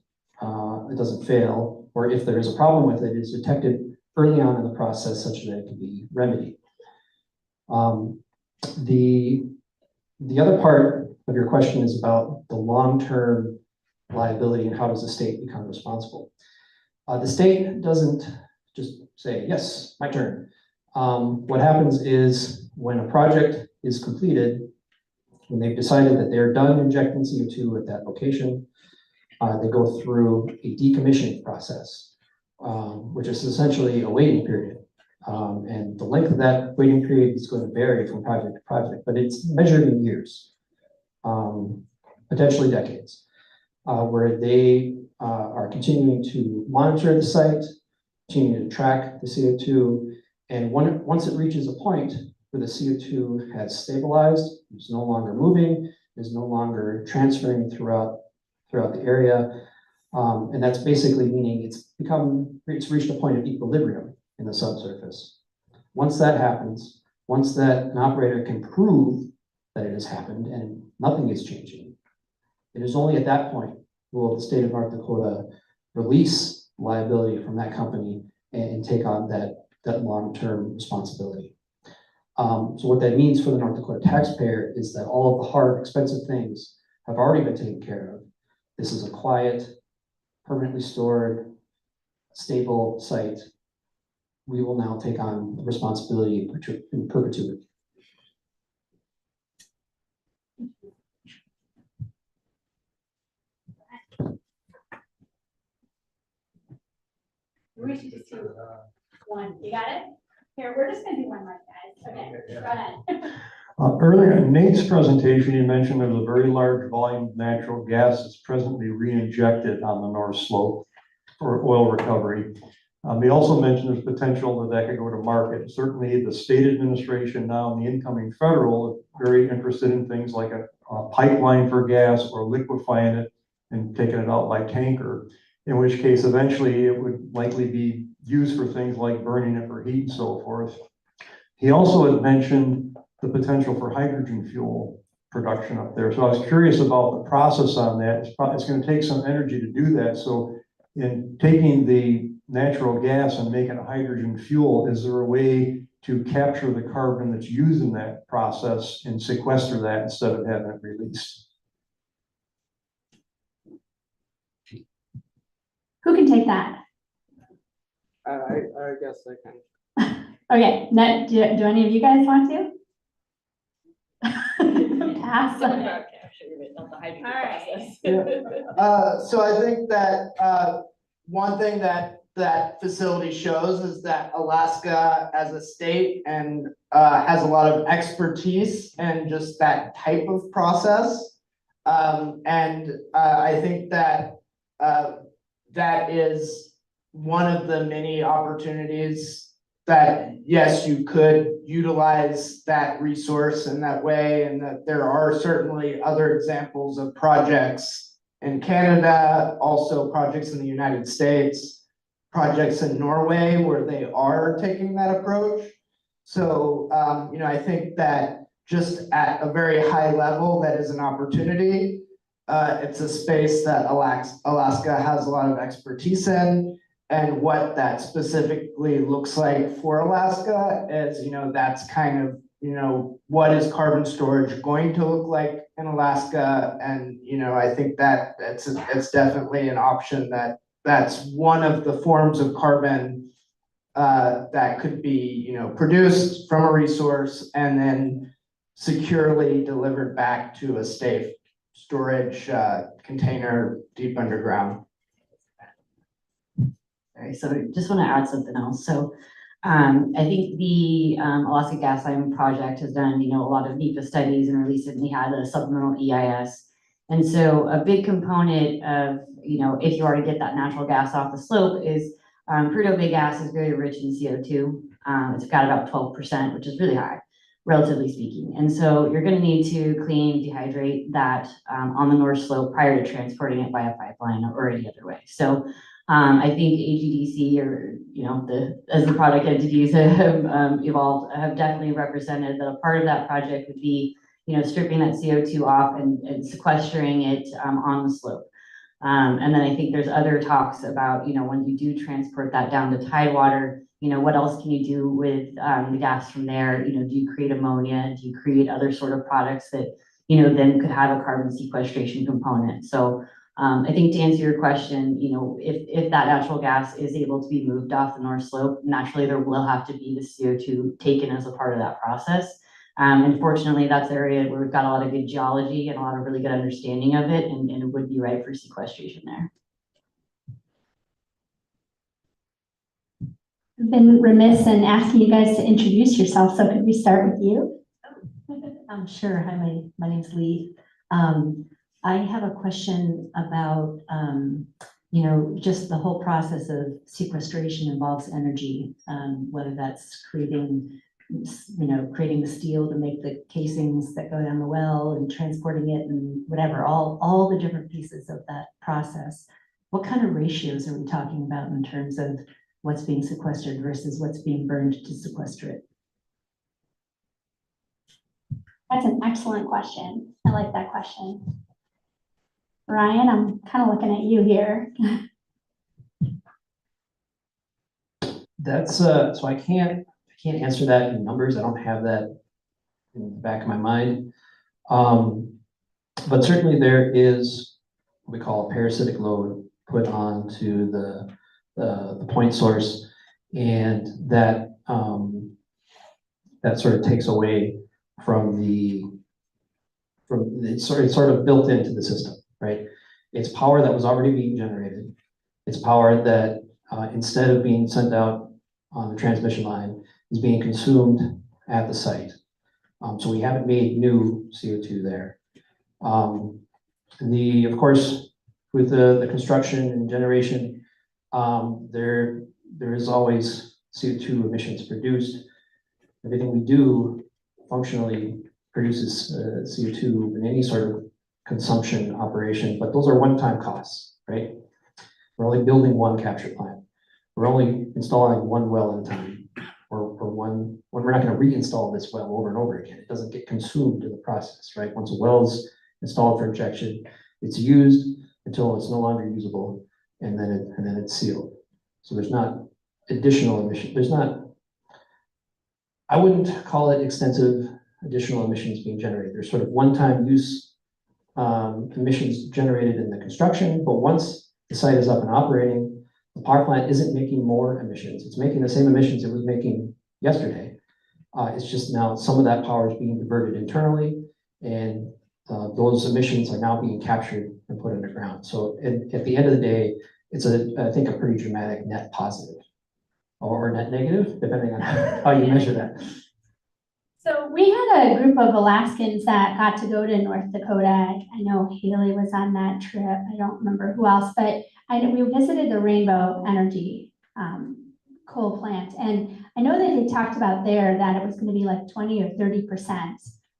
fail, or if there is a problem with it, it's detected early on in the process such that it can be remedied. The other part of your question is about the long-term liability and how does the state become responsible. The state doesn't just say, yes, my turn. What happens is when a project is completed, when they've decided that they're done injecting CO2 at that location, they go through a decommissioning process, which is essentially a waiting period. And the length of that waiting period is going to vary from project to project, but it's measured in years, potentially decades, where they are continuing to monitor the site, continuing to track the CO2, and once it reaches a point where the CO2 has stabilized, it's no longer moving, is no longer transferring throughout the area, and that's basically meaning it's reached a point of equilibrium in the subsurface. Once that happens, once that an operator can prove that it has happened and nothing is changing, it is only at that point will the state of North Dakota release liability from that company and take on that long-term responsibility. So what that means for the North Dakota taxpayer is that all of the hard, expensive things have already been taken care of. This is a quiet, permanently stored, stable site. We will now take on the responsibility in perpetuity. We should just do one. You got it? Here, we're just gonna do one right, guys. Okay, go ahead. Earlier in Nate's presentation, you mentioned there's a very large volume of natural gas that's presently re-injected on the north slope for oil recovery. He also mentioned there's potential that could go to market. Certainly the state administration now and the incoming federal are very interested in things like a pipeline for gas or liquefying it and taking it out by tanker, in which case eventually it would likely be used for things like burning it for heat and so forth. He also had mentioned the potential for hydrogen fuel production up there. So I was curious about the process on that. It's going to take some energy to do that. So in taking the natural gas and making a hydrogen fuel, is there a way to capture the carbon that's used in that process and sequester that instead of having it released? Who can take that? I guess I can. Okay, now, do any of you guys want to? Awesome. So I think that one thing that that facility shows is that Alaska as a state and has a lot of expertise and just that type of process. I think that that is one of the many opportunities that, yes, you could utilize that resource in that way, and that there are certainly other examples of projects in Canada, also projects in the United States, projects in Norway where they are taking that approach. So, I think that just at a very high level, that is an opportunity. It's a space that Alaska has a lot of expertise in. And what that specifically looks like for Alaska is, that's kind of, what is carbon storage going to look like in Alaska? And, I think that it's definitely an option that's one of the forms of carbon that could be, produced from a resource and then securely delivered back to a safe storage container deep underground. So I just want to add something else. So I think the Alaska Gas Line Project has done, a lot of NEPA studies and recently had a supplemental EIS. And so a big component of, if you are to get that natural gas off the slope is Prudhoe Bay gas is very rich in CO2. It's got about 12%, which is really high, relatively speaking. And so you're going to need to clean, dehydrate that on the north slope prior to transporting it by a pipeline or any other way. So I think AGDC or, as the product entities have evolved, have definitely represented that a part of that project would be, stripping that CO2 off and sequestering it on the slope. And then I think there's other talks about, when you do transport that down to tidewater, what else can you do with the gas from there? Do you create ammonia? Do you create other sort of products that, then could have a carbon sequestration component? So I think to answer your question, if that natural gas is able to be moved off the north slope, naturally there will have to be the CO2 taken as a part of that process. And fortunately, that's an area where we've got a lot of good geology and a lot of really good understanding of it, and it would be right for sequestration there. I've been remiss in asking you guys to introduce yourself, so could we start with you? Sure. Hi, my name's Lee. I have a question about, just the whole process of sequestration involves energy, whether that's creating the steel to make the casings that go down the well and transporting it and whatever, all the different pieces of that process. What kind of ratios are we talking about in terms of what's being sequestered versus what's being burned to sequester it? That's an excellent question. I like that question. Ryan, I'm kind of looking at you here. That's so I can't answer that in numbers. I don't have that in the back of my mind. But certainly there is what we call a parasitic load put onto the point source, and that that sort of takes away from it's sort of built into the system, right? It's power that was already being generated. It's power that instead of being sent out on the transmission line is being consumed at the site. So we haven't made new CO2 there. Of course, with the construction and generation, there is always CO2 emissions produced. Everything we do functionally produces CO2 in any sort of consumption operation, but those are one-time costs, right? We're only building one capture plant. We're only installing one well at a time, or when we're not going to reinstall this well over and over again. It doesn't get consumed in the process, right? Once a well's installed for injection, it's used until it's no longer usable, and then it's sealed. So there's not additional emission. I wouldn't call it extensive additional emissions being generated. There's sort of one-time use emissions generated in the construction, but once the site is up and operating, the power plant isn't making more emissions. It's making the same emissions it was making yesterday. It's just now some of that power is being diverted internally, and those emissions are now being captured and put underground. So at the end of the day, it's I think, a pretty dramatic net positive. Or net negative, depending on how you measure that. So we had a group of Alaskans that got to go to North Dakota. I know Haley was on that trip. I don't remember who else, but we visited the Rainbow Energy coal plant. And I know that they talked about there that it was going to be like 20 or 30%,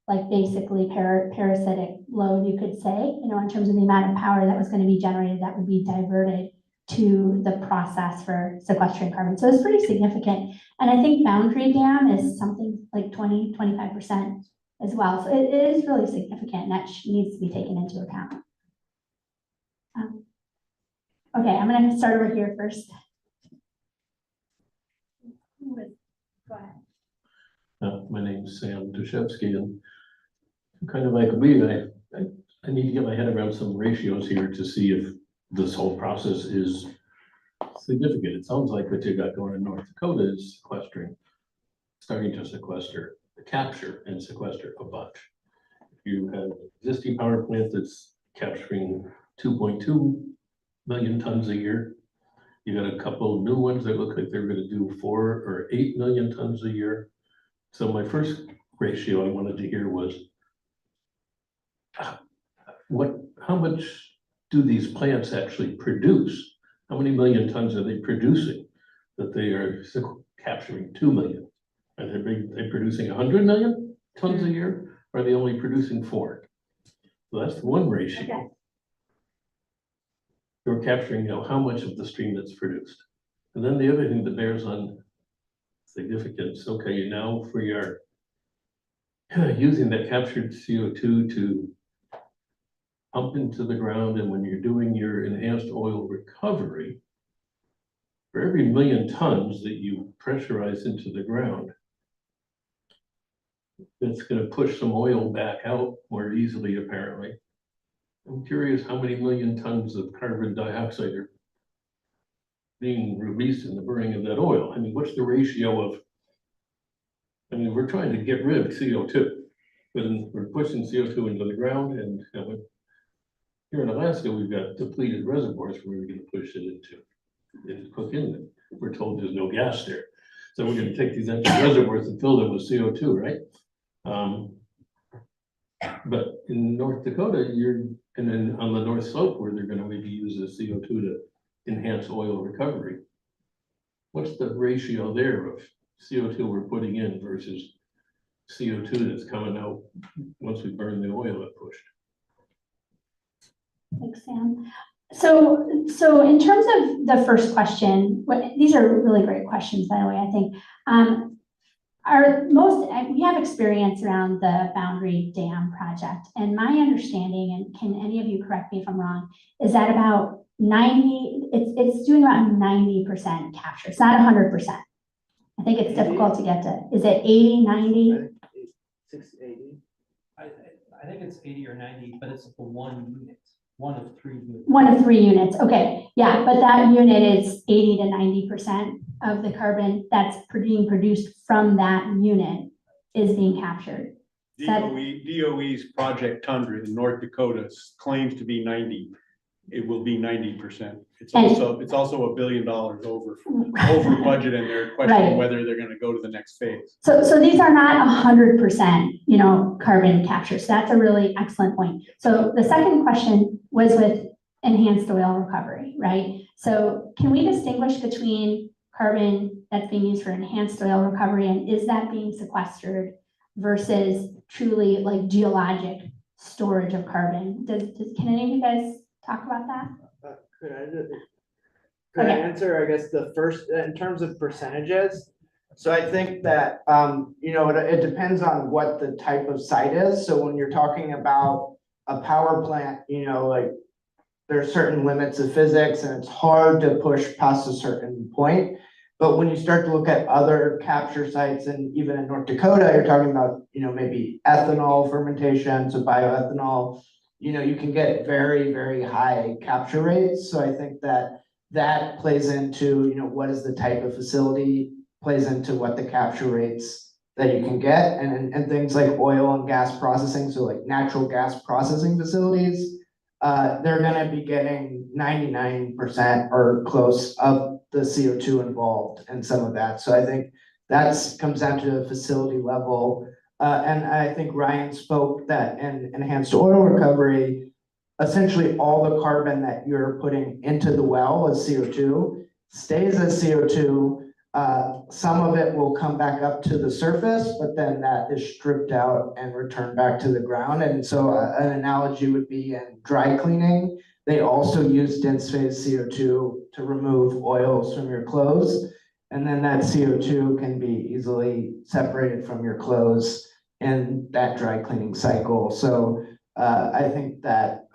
like basically parasitic load, you could say, you know, in terms of the amount of power that was going to be generated that would be diverted to the process for sequestering carbon. So it's pretty significant. And I think Boundary Dam is something like 20–25% as well. So it is really significant and that needs to be taken into account. Okay, I'm going to start over here first. Go ahead. My name's Sam Dushevsky, and kind of like I need to get my head around some ratios here to see if this whole process is significant. It sounds like what you got going in North Dakota is starting to sequester, capture and sequester a bunch. You have an existing power plant that's capturing 2.2 million tons a year. You got a couple new ones that look like they're going to do 4 or 8 million tons a year. So my first ratio I wanted to hear was how much do these plants actually produce? How many million tons are they producing that they are capturing 2 million? Are they producing 100 million tons a year? Or are they only producing 4? So that's one ratio. Okay. You're capturing, how much of the stream that's produced. And then the other thing that bears on significance, okay, now for your using that captured CO2 to pump into the ground, and when you're doing your enhanced oil recovery, for every million tons that you pressurize into the ground, it's going to push some oil back out more easily, apparently. I'm curious how many million tons of carbon dioxide are being released in the burning of that oil. I mean, what's the ratio of, we're trying to get rid of CO2, but we're pushing CO2 into the ground, and here in Alaska, we've got depleted reservoirs where we're going to push it into cook in them. We're told there's no gas there. So we're going to take these empty reservoirs and fill them with CO2, right? But in North Dakota, and then on the North Slope where they're going to maybe use the CO2 to enhance oil recovery. What's the ratio there of CO2 we're putting in versus CO2 that's coming out once we burn the oil that pushed? Thanks, Sam. So in terms of the first question, these are really great questions, by the way, I think. We have experience around the Boundary Dam project, and my understanding, and can any of you correct me if I'm wrong, is that about 90, it's doing about 90% capture. It's not 100%. I think it's difficult to get to. Is it 80, 90? 680. I think it's 80 or 90, but it's for one unit, one of 3 units. One of 3 units, okay. Yeah, but that unit is 80 to 90% of the carbon that's being produced from that unit is being captured. DOE's Project Tundra in North Dakota claims to be 90. It will be 90%. It's also $1 billion over budget, and they're questioning whether they're going to go to the next phase. So these are not 100%, carbon capture. So that's a really excellent point. So the second question was with enhanced oil recovery, right? So can we distinguish between carbon that's being used for enhanced oil recovery, and is that being sequestered versus truly like geologic storage of carbon? Can any of you guys talk about that? Could I answer, I guess, the first, in terms of percentages? So I think that, it depends on what the type of site is. So when you're talking about a power plant, like there are certain limits of physics and it's hard to push past a certain point. But when you start to look at other capture sites, and even in North Dakota, you're talking about, maybe ethanol fermentation, so bioethanol, you can get very, very high capture rates. So I think that plays into, what is the type of facility, plays into what the capture rates that you can get, and things like oil and gas processing. So like natural gas processing facilities, they're gonna be getting 99% or close of the CO2 involved in some of that. So I think that's comes down to the facility level. And I think Ryan spoke that in enhanced oil recovery, essentially all the carbon that you're putting into the well as CO2 stays as CO2. Some of it will come back up to the surface, but then that is stripped out and returned back to the ground. And so an analogy would be in dry cleaning. They also use dense phase CO2 to remove oils from your clothes. And then that CO2 can be easily separated from your clothes in that dry cleaning cycle. So I think that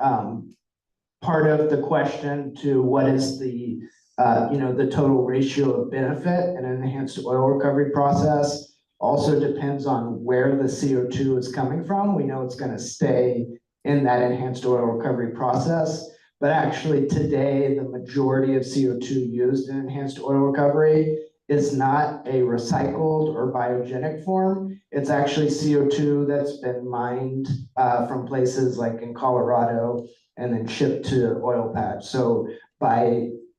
part of the question to what is the the total ratio of benefit in an enhanced oil recovery process also depends on where the CO2 is coming from. We know it's going to stay in that enhanced oil recovery process, but actually today the majority of CO2 used in enhanced oil recovery is not a recycled or biogenic form. It's actually CO2 that's been mined from places like in Colorado and then shipped to oil pads. So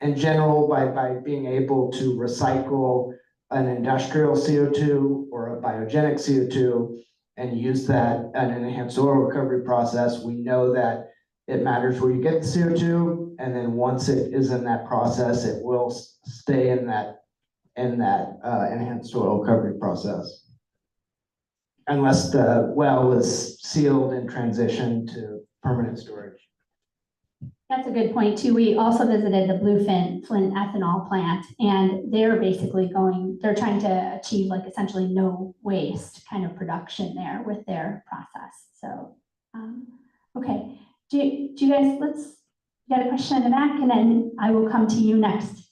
in general, by being able to recycle an industrial CO2 or a biogenic CO2 and use that in an enhanced oil recovery process, we know that it matters where you get the CO2, and then once it is in that process, it will stay in that enhanced oil recovery process. Unless the well is sealed and transitioned to permanent storage. That's a good point too. We also visited the Flint ethanol plant, and they're basically they're trying to achieve like essentially no waste kind of production there with their process. So, okay. Do you guys, you got a question in the back, and then I will come to you next.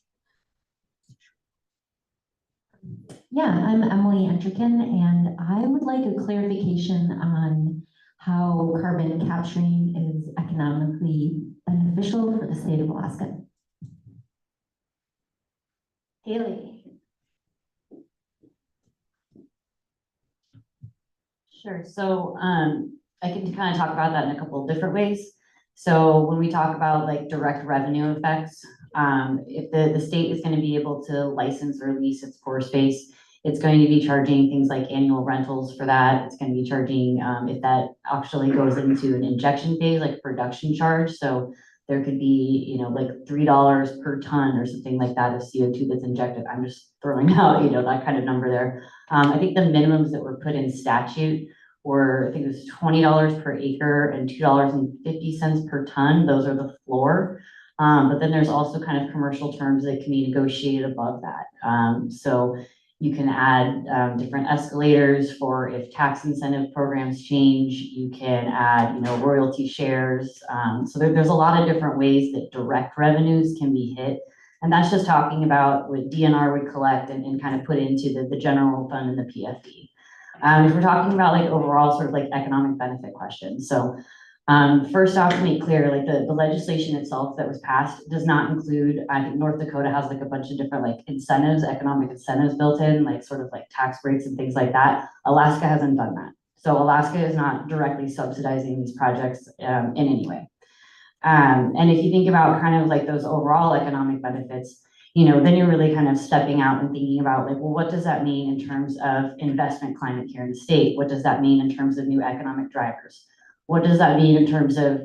Yeah, I'm Emily Entrikin, and I would like a clarification on how carbon capturing is economically beneficial for the state of Alaska. Haley. Sure, so I can kind of talk about that in a couple of different ways. So when we talk about like direct revenue effects, if the state is going to be able to license or lease its pore space, it's going to be charging things like annual rentals for that. It's going to be charging, if that actually goes into an injection phase, like production charge. So there could be, like $3 per ton or something like that of CO2 that's injected. I'm just throwing out, that kind of number there. I think the minimums that were put in statute were, I think it was $20 per acre and $2.50 per ton. Those are the floor. But then there's also kind of commercial terms that can be negotiated above that. So you can add different escalators for if tax incentive programs change. You can add, royalty shares. So there's a lot of different ways that direct revenues can be hit. And that's just talking about what DNR would collect and kind of put into the general fund and the PFD. If we're talking about like overall sort of like economic benefit questions. So first off, to make clear, like the legislation itself that was passed does not include, I think North Dakota has like a bunch of different like incentives, economic incentives built in, like sort of like tax breaks and things like that. Alaska hasn't done that. So Alaska is not directly subsidizing these projects in any way. And if you think about kind of like those overall economic benefits, then you're really kind of stepping out and thinking about like, well, what does that mean in terms of investment climate here in the state? What does that mean in terms of new economic drivers? What does that mean in terms of,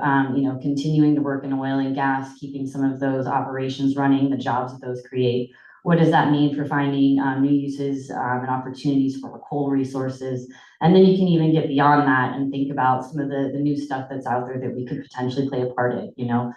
continuing to work in oil and gas, keeping some of those operations running, the jobs that those create? What does that mean for finding new uses and opportunities for coal resources? And then you can even get beyond that and think about some of the new stuff that's out there that we could potentially play a part in,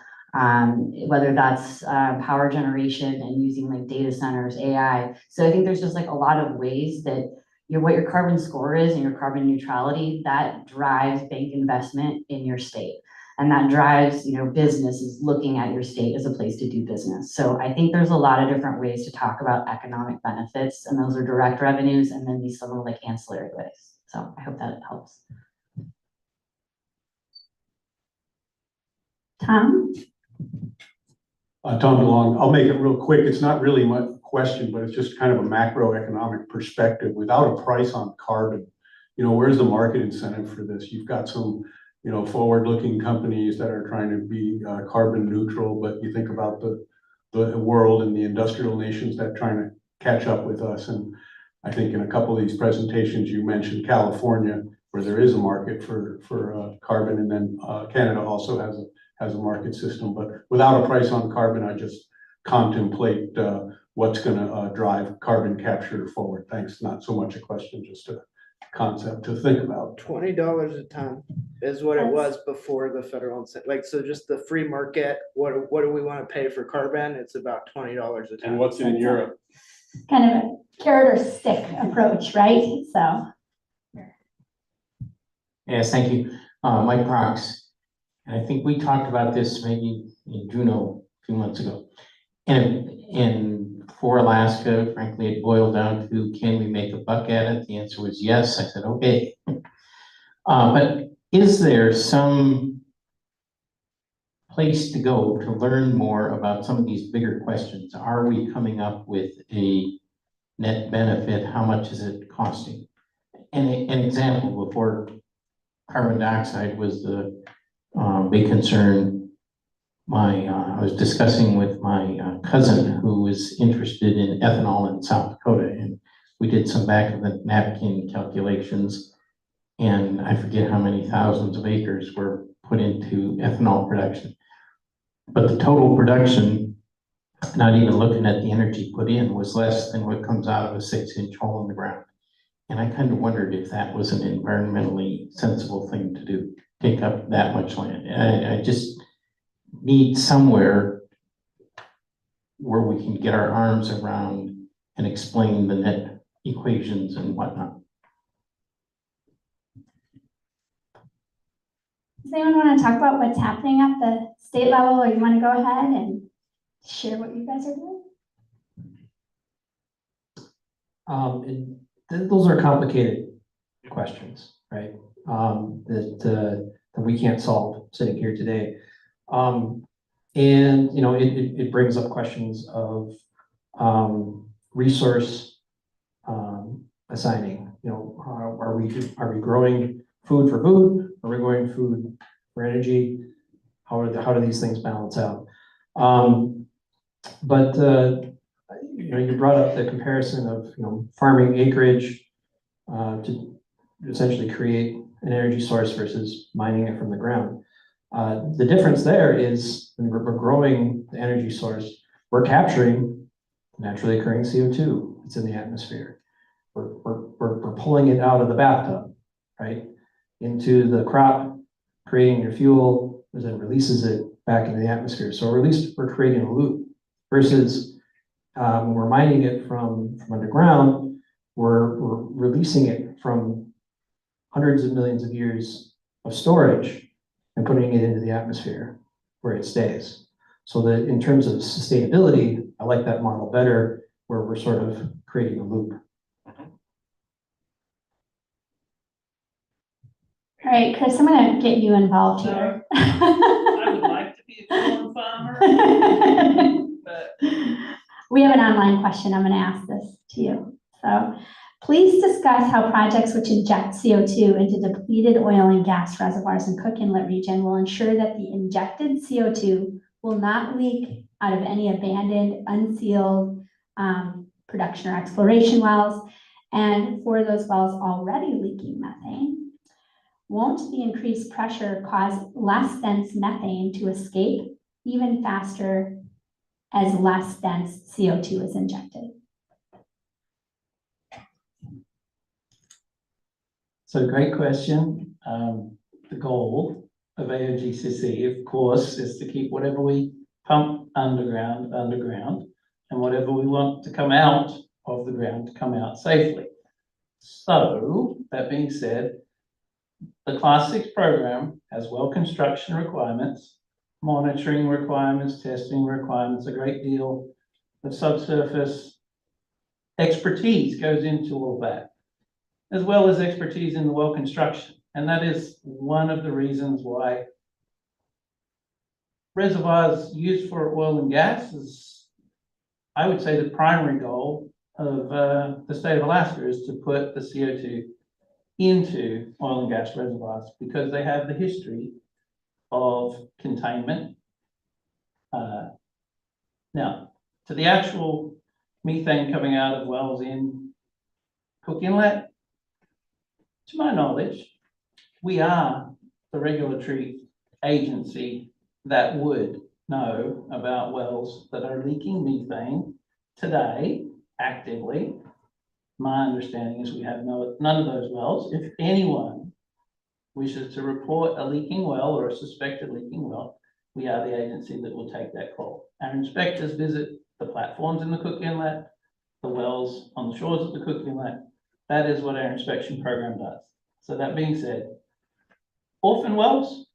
whether that's power generation and using like data centers, AI. So I think there's just like a lot of ways that what your carbon score is and your carbon neutrality, that drives bank investment in your state. And that drives, businesses looking at your state as a place to do business. So I think there's a lot of different ways to talk about economic benefits, and those are direct revenues and then these some of like ancillary ways. So I hope that helps. Tom? Tom DeLong, I'll make it real quick. It's not really my question, but it's just kind of a macroeconomic perspective. Without a price on carbon, where's the market incentive for this? You've got some, you know, forward-looking companies that are trying to be carbon neutral, but you think about the world and the industrial nations that are trying to catch up with us. And I think in a couple of these presentations, you mentioned California, where there is a market for carbon, and then Canada also has a market system. But without a price on carbon, I just contemplate what's going to drive carbon capture forward. Thanks. Not so much a question, just a concept to think about. $20 a ton is what it was before the federal incentive. Like, so just the free market, what do we want to pay for carbon? It's about $20 a ton. And what's in Europe? Kind of a carrot or stick approach, right? So. Yes, thank you. Mike Prox. And I think we talked about this maybe in Juneau a few months ago. And for Alaska, frankly, it boiled down to, can we make a buck at it? The answer was yes. I said, okay. But is there some place to go to learn more about some of these bigger questions? Are we coming up with a net benefit? How much is it costing? And an example, before carbon dioxide was the big concern, I was discussing with my cousin who was interested in ethanol in South Dakota, and we did some back of the napkin calculations, and I forget how many thousands of acres were put into ethanol production. But the total production, not even looking at the energy put in, was less than what comes out of a 6-inch hole in the ground. And I kind of wondered if that was an environmentally sensible thing to do, take up that much land. I just need somewhere where we can get our arms around and explain the net equations and whatnot. Does anyone want to talk about what's happening at the state level, or you want to go ahead and share what you guys are doing? Those are complicated questions, right? That we can't solve sitting here today. And, you know, it brings up questions of resource assigning. You know, are we growing food for food? Are we growing food for energy? How do these things balance out? But you know, you brought up the comparison of, you know, farming acreage to essentially create an energy source versus mining it from the ground. The difference there is when we're growing the energy source, we're capturing naturally occurring CO2 that's in the atmosphere. We're pulling it out of the bathtub, right, into the crop, creating your fuel, and then releases it back into the atmosphere. So at least we're creating a loop versus when we're mining it from underground, we're releasing it from hundreds of millions of years of storage and putting it into the atmosphere where it stays. So that in terms of sustainability, I like that model better, where we're sort of creating a loop. All right, Chris, I'm going to get you involved here. I would like to be a corn farmer, but We have an online question. I'm going to ask this to you. So, please discuss how projects which inject CO2 into depleted oil and gas reservoirs in Cook Inlet region will ensure that the injected CO2 will not leak out of any abandoned, unsealed production or exploration wells. And for those wells already leaking methane, won't the increased pressure cause less dense methane to escape even faster as less dense CO2 is injected? So great question. The goal of AOGCC, of course, is to keep whatever we pump underground, and whatever we want to come out of the ground to come out safely. So that being said, the Class 6 program has well construction requirements, monitoring requirements, testing requirements, a great deal of subsurface expertise goes into all that, as well as expertise in the well construction. And that is one of the reasons why reservoirs used for oil and gas is, I would say, the primary goal of the state of Alaska is to put the CO2 into oil and gas reservoirs because they have the history of containment. Now, to the actual methane coming out of wells in Cook Inlet, to my knowledge, we are the regulatory agency that would know about wells that are leaking methane today actively. My understanding is we have none of those wells. If anyone wishes to report a leaking well or a suspected leaking well, we are the agency that will take that call. Our inspectors visit the platforms in the Cook Inlet, the wells on the shores of the Cook Inlet. That is what our inspection program does. So that being said, orphan wells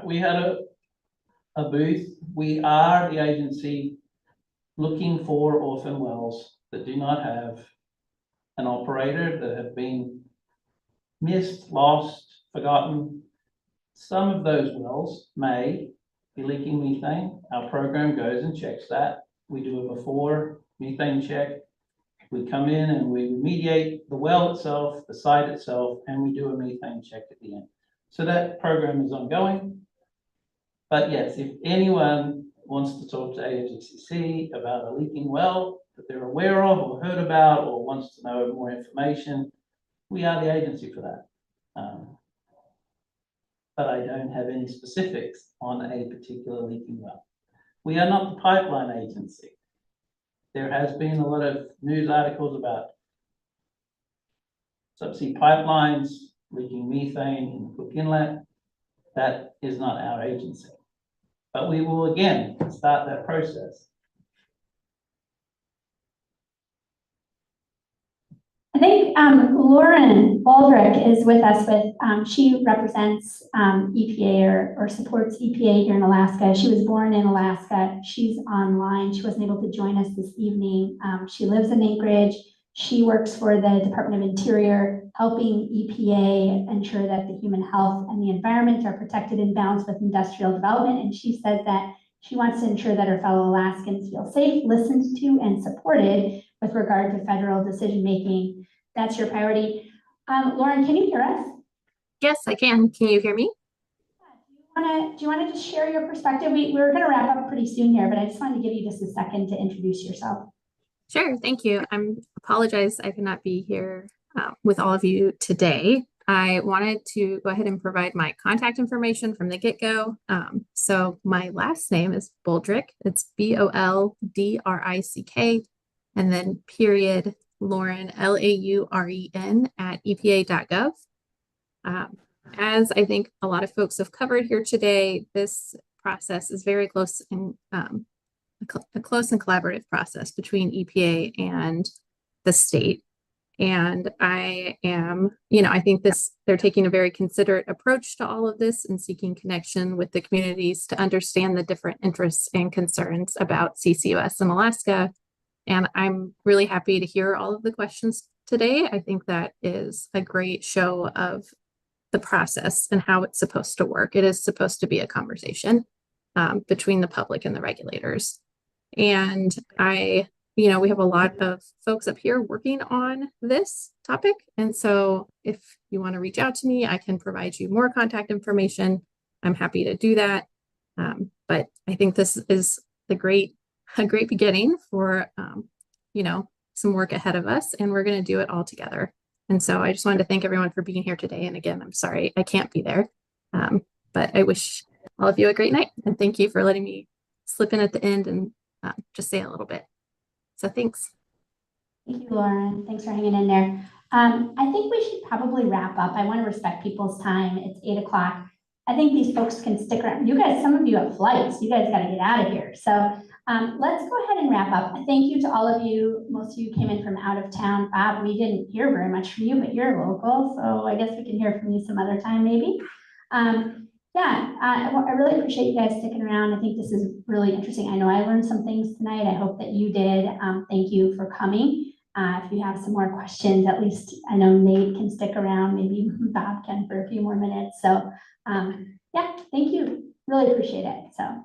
we had a booth. We are the agency looking for orphan wells that do not have an operator, that have been missed, lost, forgotten. Some of those wells may be leaking methane. Our program goes and checks that. We do a before methane check. We come in and we remediate the well itself, the site itself, and we do a methane check at the end. So that program is ongoing. But yes, if anyone wants to talk to AOGCC about a leaking well that they're aware of or heard about or wants to know more information, we are the agency for that. But I don't have any specifics on a particular leaking well. We are not the pipeline agency. There has been a lot of news articles about subsea pipelines leaking methane in the Cook Inlet. That is not our agency. But we will again start that process. I think Lauren Baldrick is with us she represents EPA or supports EPA here in Alaska. She was born in Alaska. She's online. She wasn't able to join us this evening. She lives in Anchorage. She works for the Department of Interior, helping EPA ensure that the human health and the environment are protected in balance with industrial development. And she said that she wants to ensure that her fellow Alaskans feel safe, listened to, and supported with regard to federal decision-making. That's your priority. Lauren, can you hear us? Yes, I can. Can you hear me? Do you want to just share your perspective? We're going to wrap up pretty soon here, but I just wanted to give you just a second to introduce yourself. Sure, thank you. I apologize I could not be here with all of you today. I wanted to go ahead and provide my contact information from the get-go. So my last name is Baldrick. It's Boldrick, and then period Lauren, LAUREN at EPA.gov. As I think a lot of folks have covered here today, this process is very close and a close and collaborative process between EPA and the state. And I think they're taking a very considerate approach to all of this and seeking connection with the communities to understand the different interests and concerns about CCUS in Alaska. And I'm really happy to hear all of the questions today. I think that is a great show of the process and how it's supposed to work. It is supposed to be a conversation between the public and the regulators. And we have a lot of folks up here working on this topic. And so if you want to reach out to me, I can provide you more contact information. I'm happy to do that. But I think this is a great beginning for, some work ahead of us, and we're going to do it all together. And so I just wanted to thank everyone for being here today. And again, I'm sorry I can't be there, but I wish all of you a great night. And thank you for letting me slip in at the end and just say a little bit. So thanks. Thank you, Lauren. Thanks for hanging in there. I think we should probably wrap up. I want to respect people's time. It's 8 o'clock. I think these folks can stick around. You guys, some of you have flights. You guys got to get out of here. So let's go ahead and wrap up. Thank you to all of you. Most of you came in from out of town. Bob, we didn't hear very much from you, but you're local. So I guess we can hear from you some other time maybe. I really appreciate you guys sticking around. I think this is really interesting. I know I learned some things tonight. I hope that you did. Thank you for coming. If you have some more questions, at least I know Nate can stick around. Maybe Bob can for a few more minutes. So thank you. Really appreciate it. So.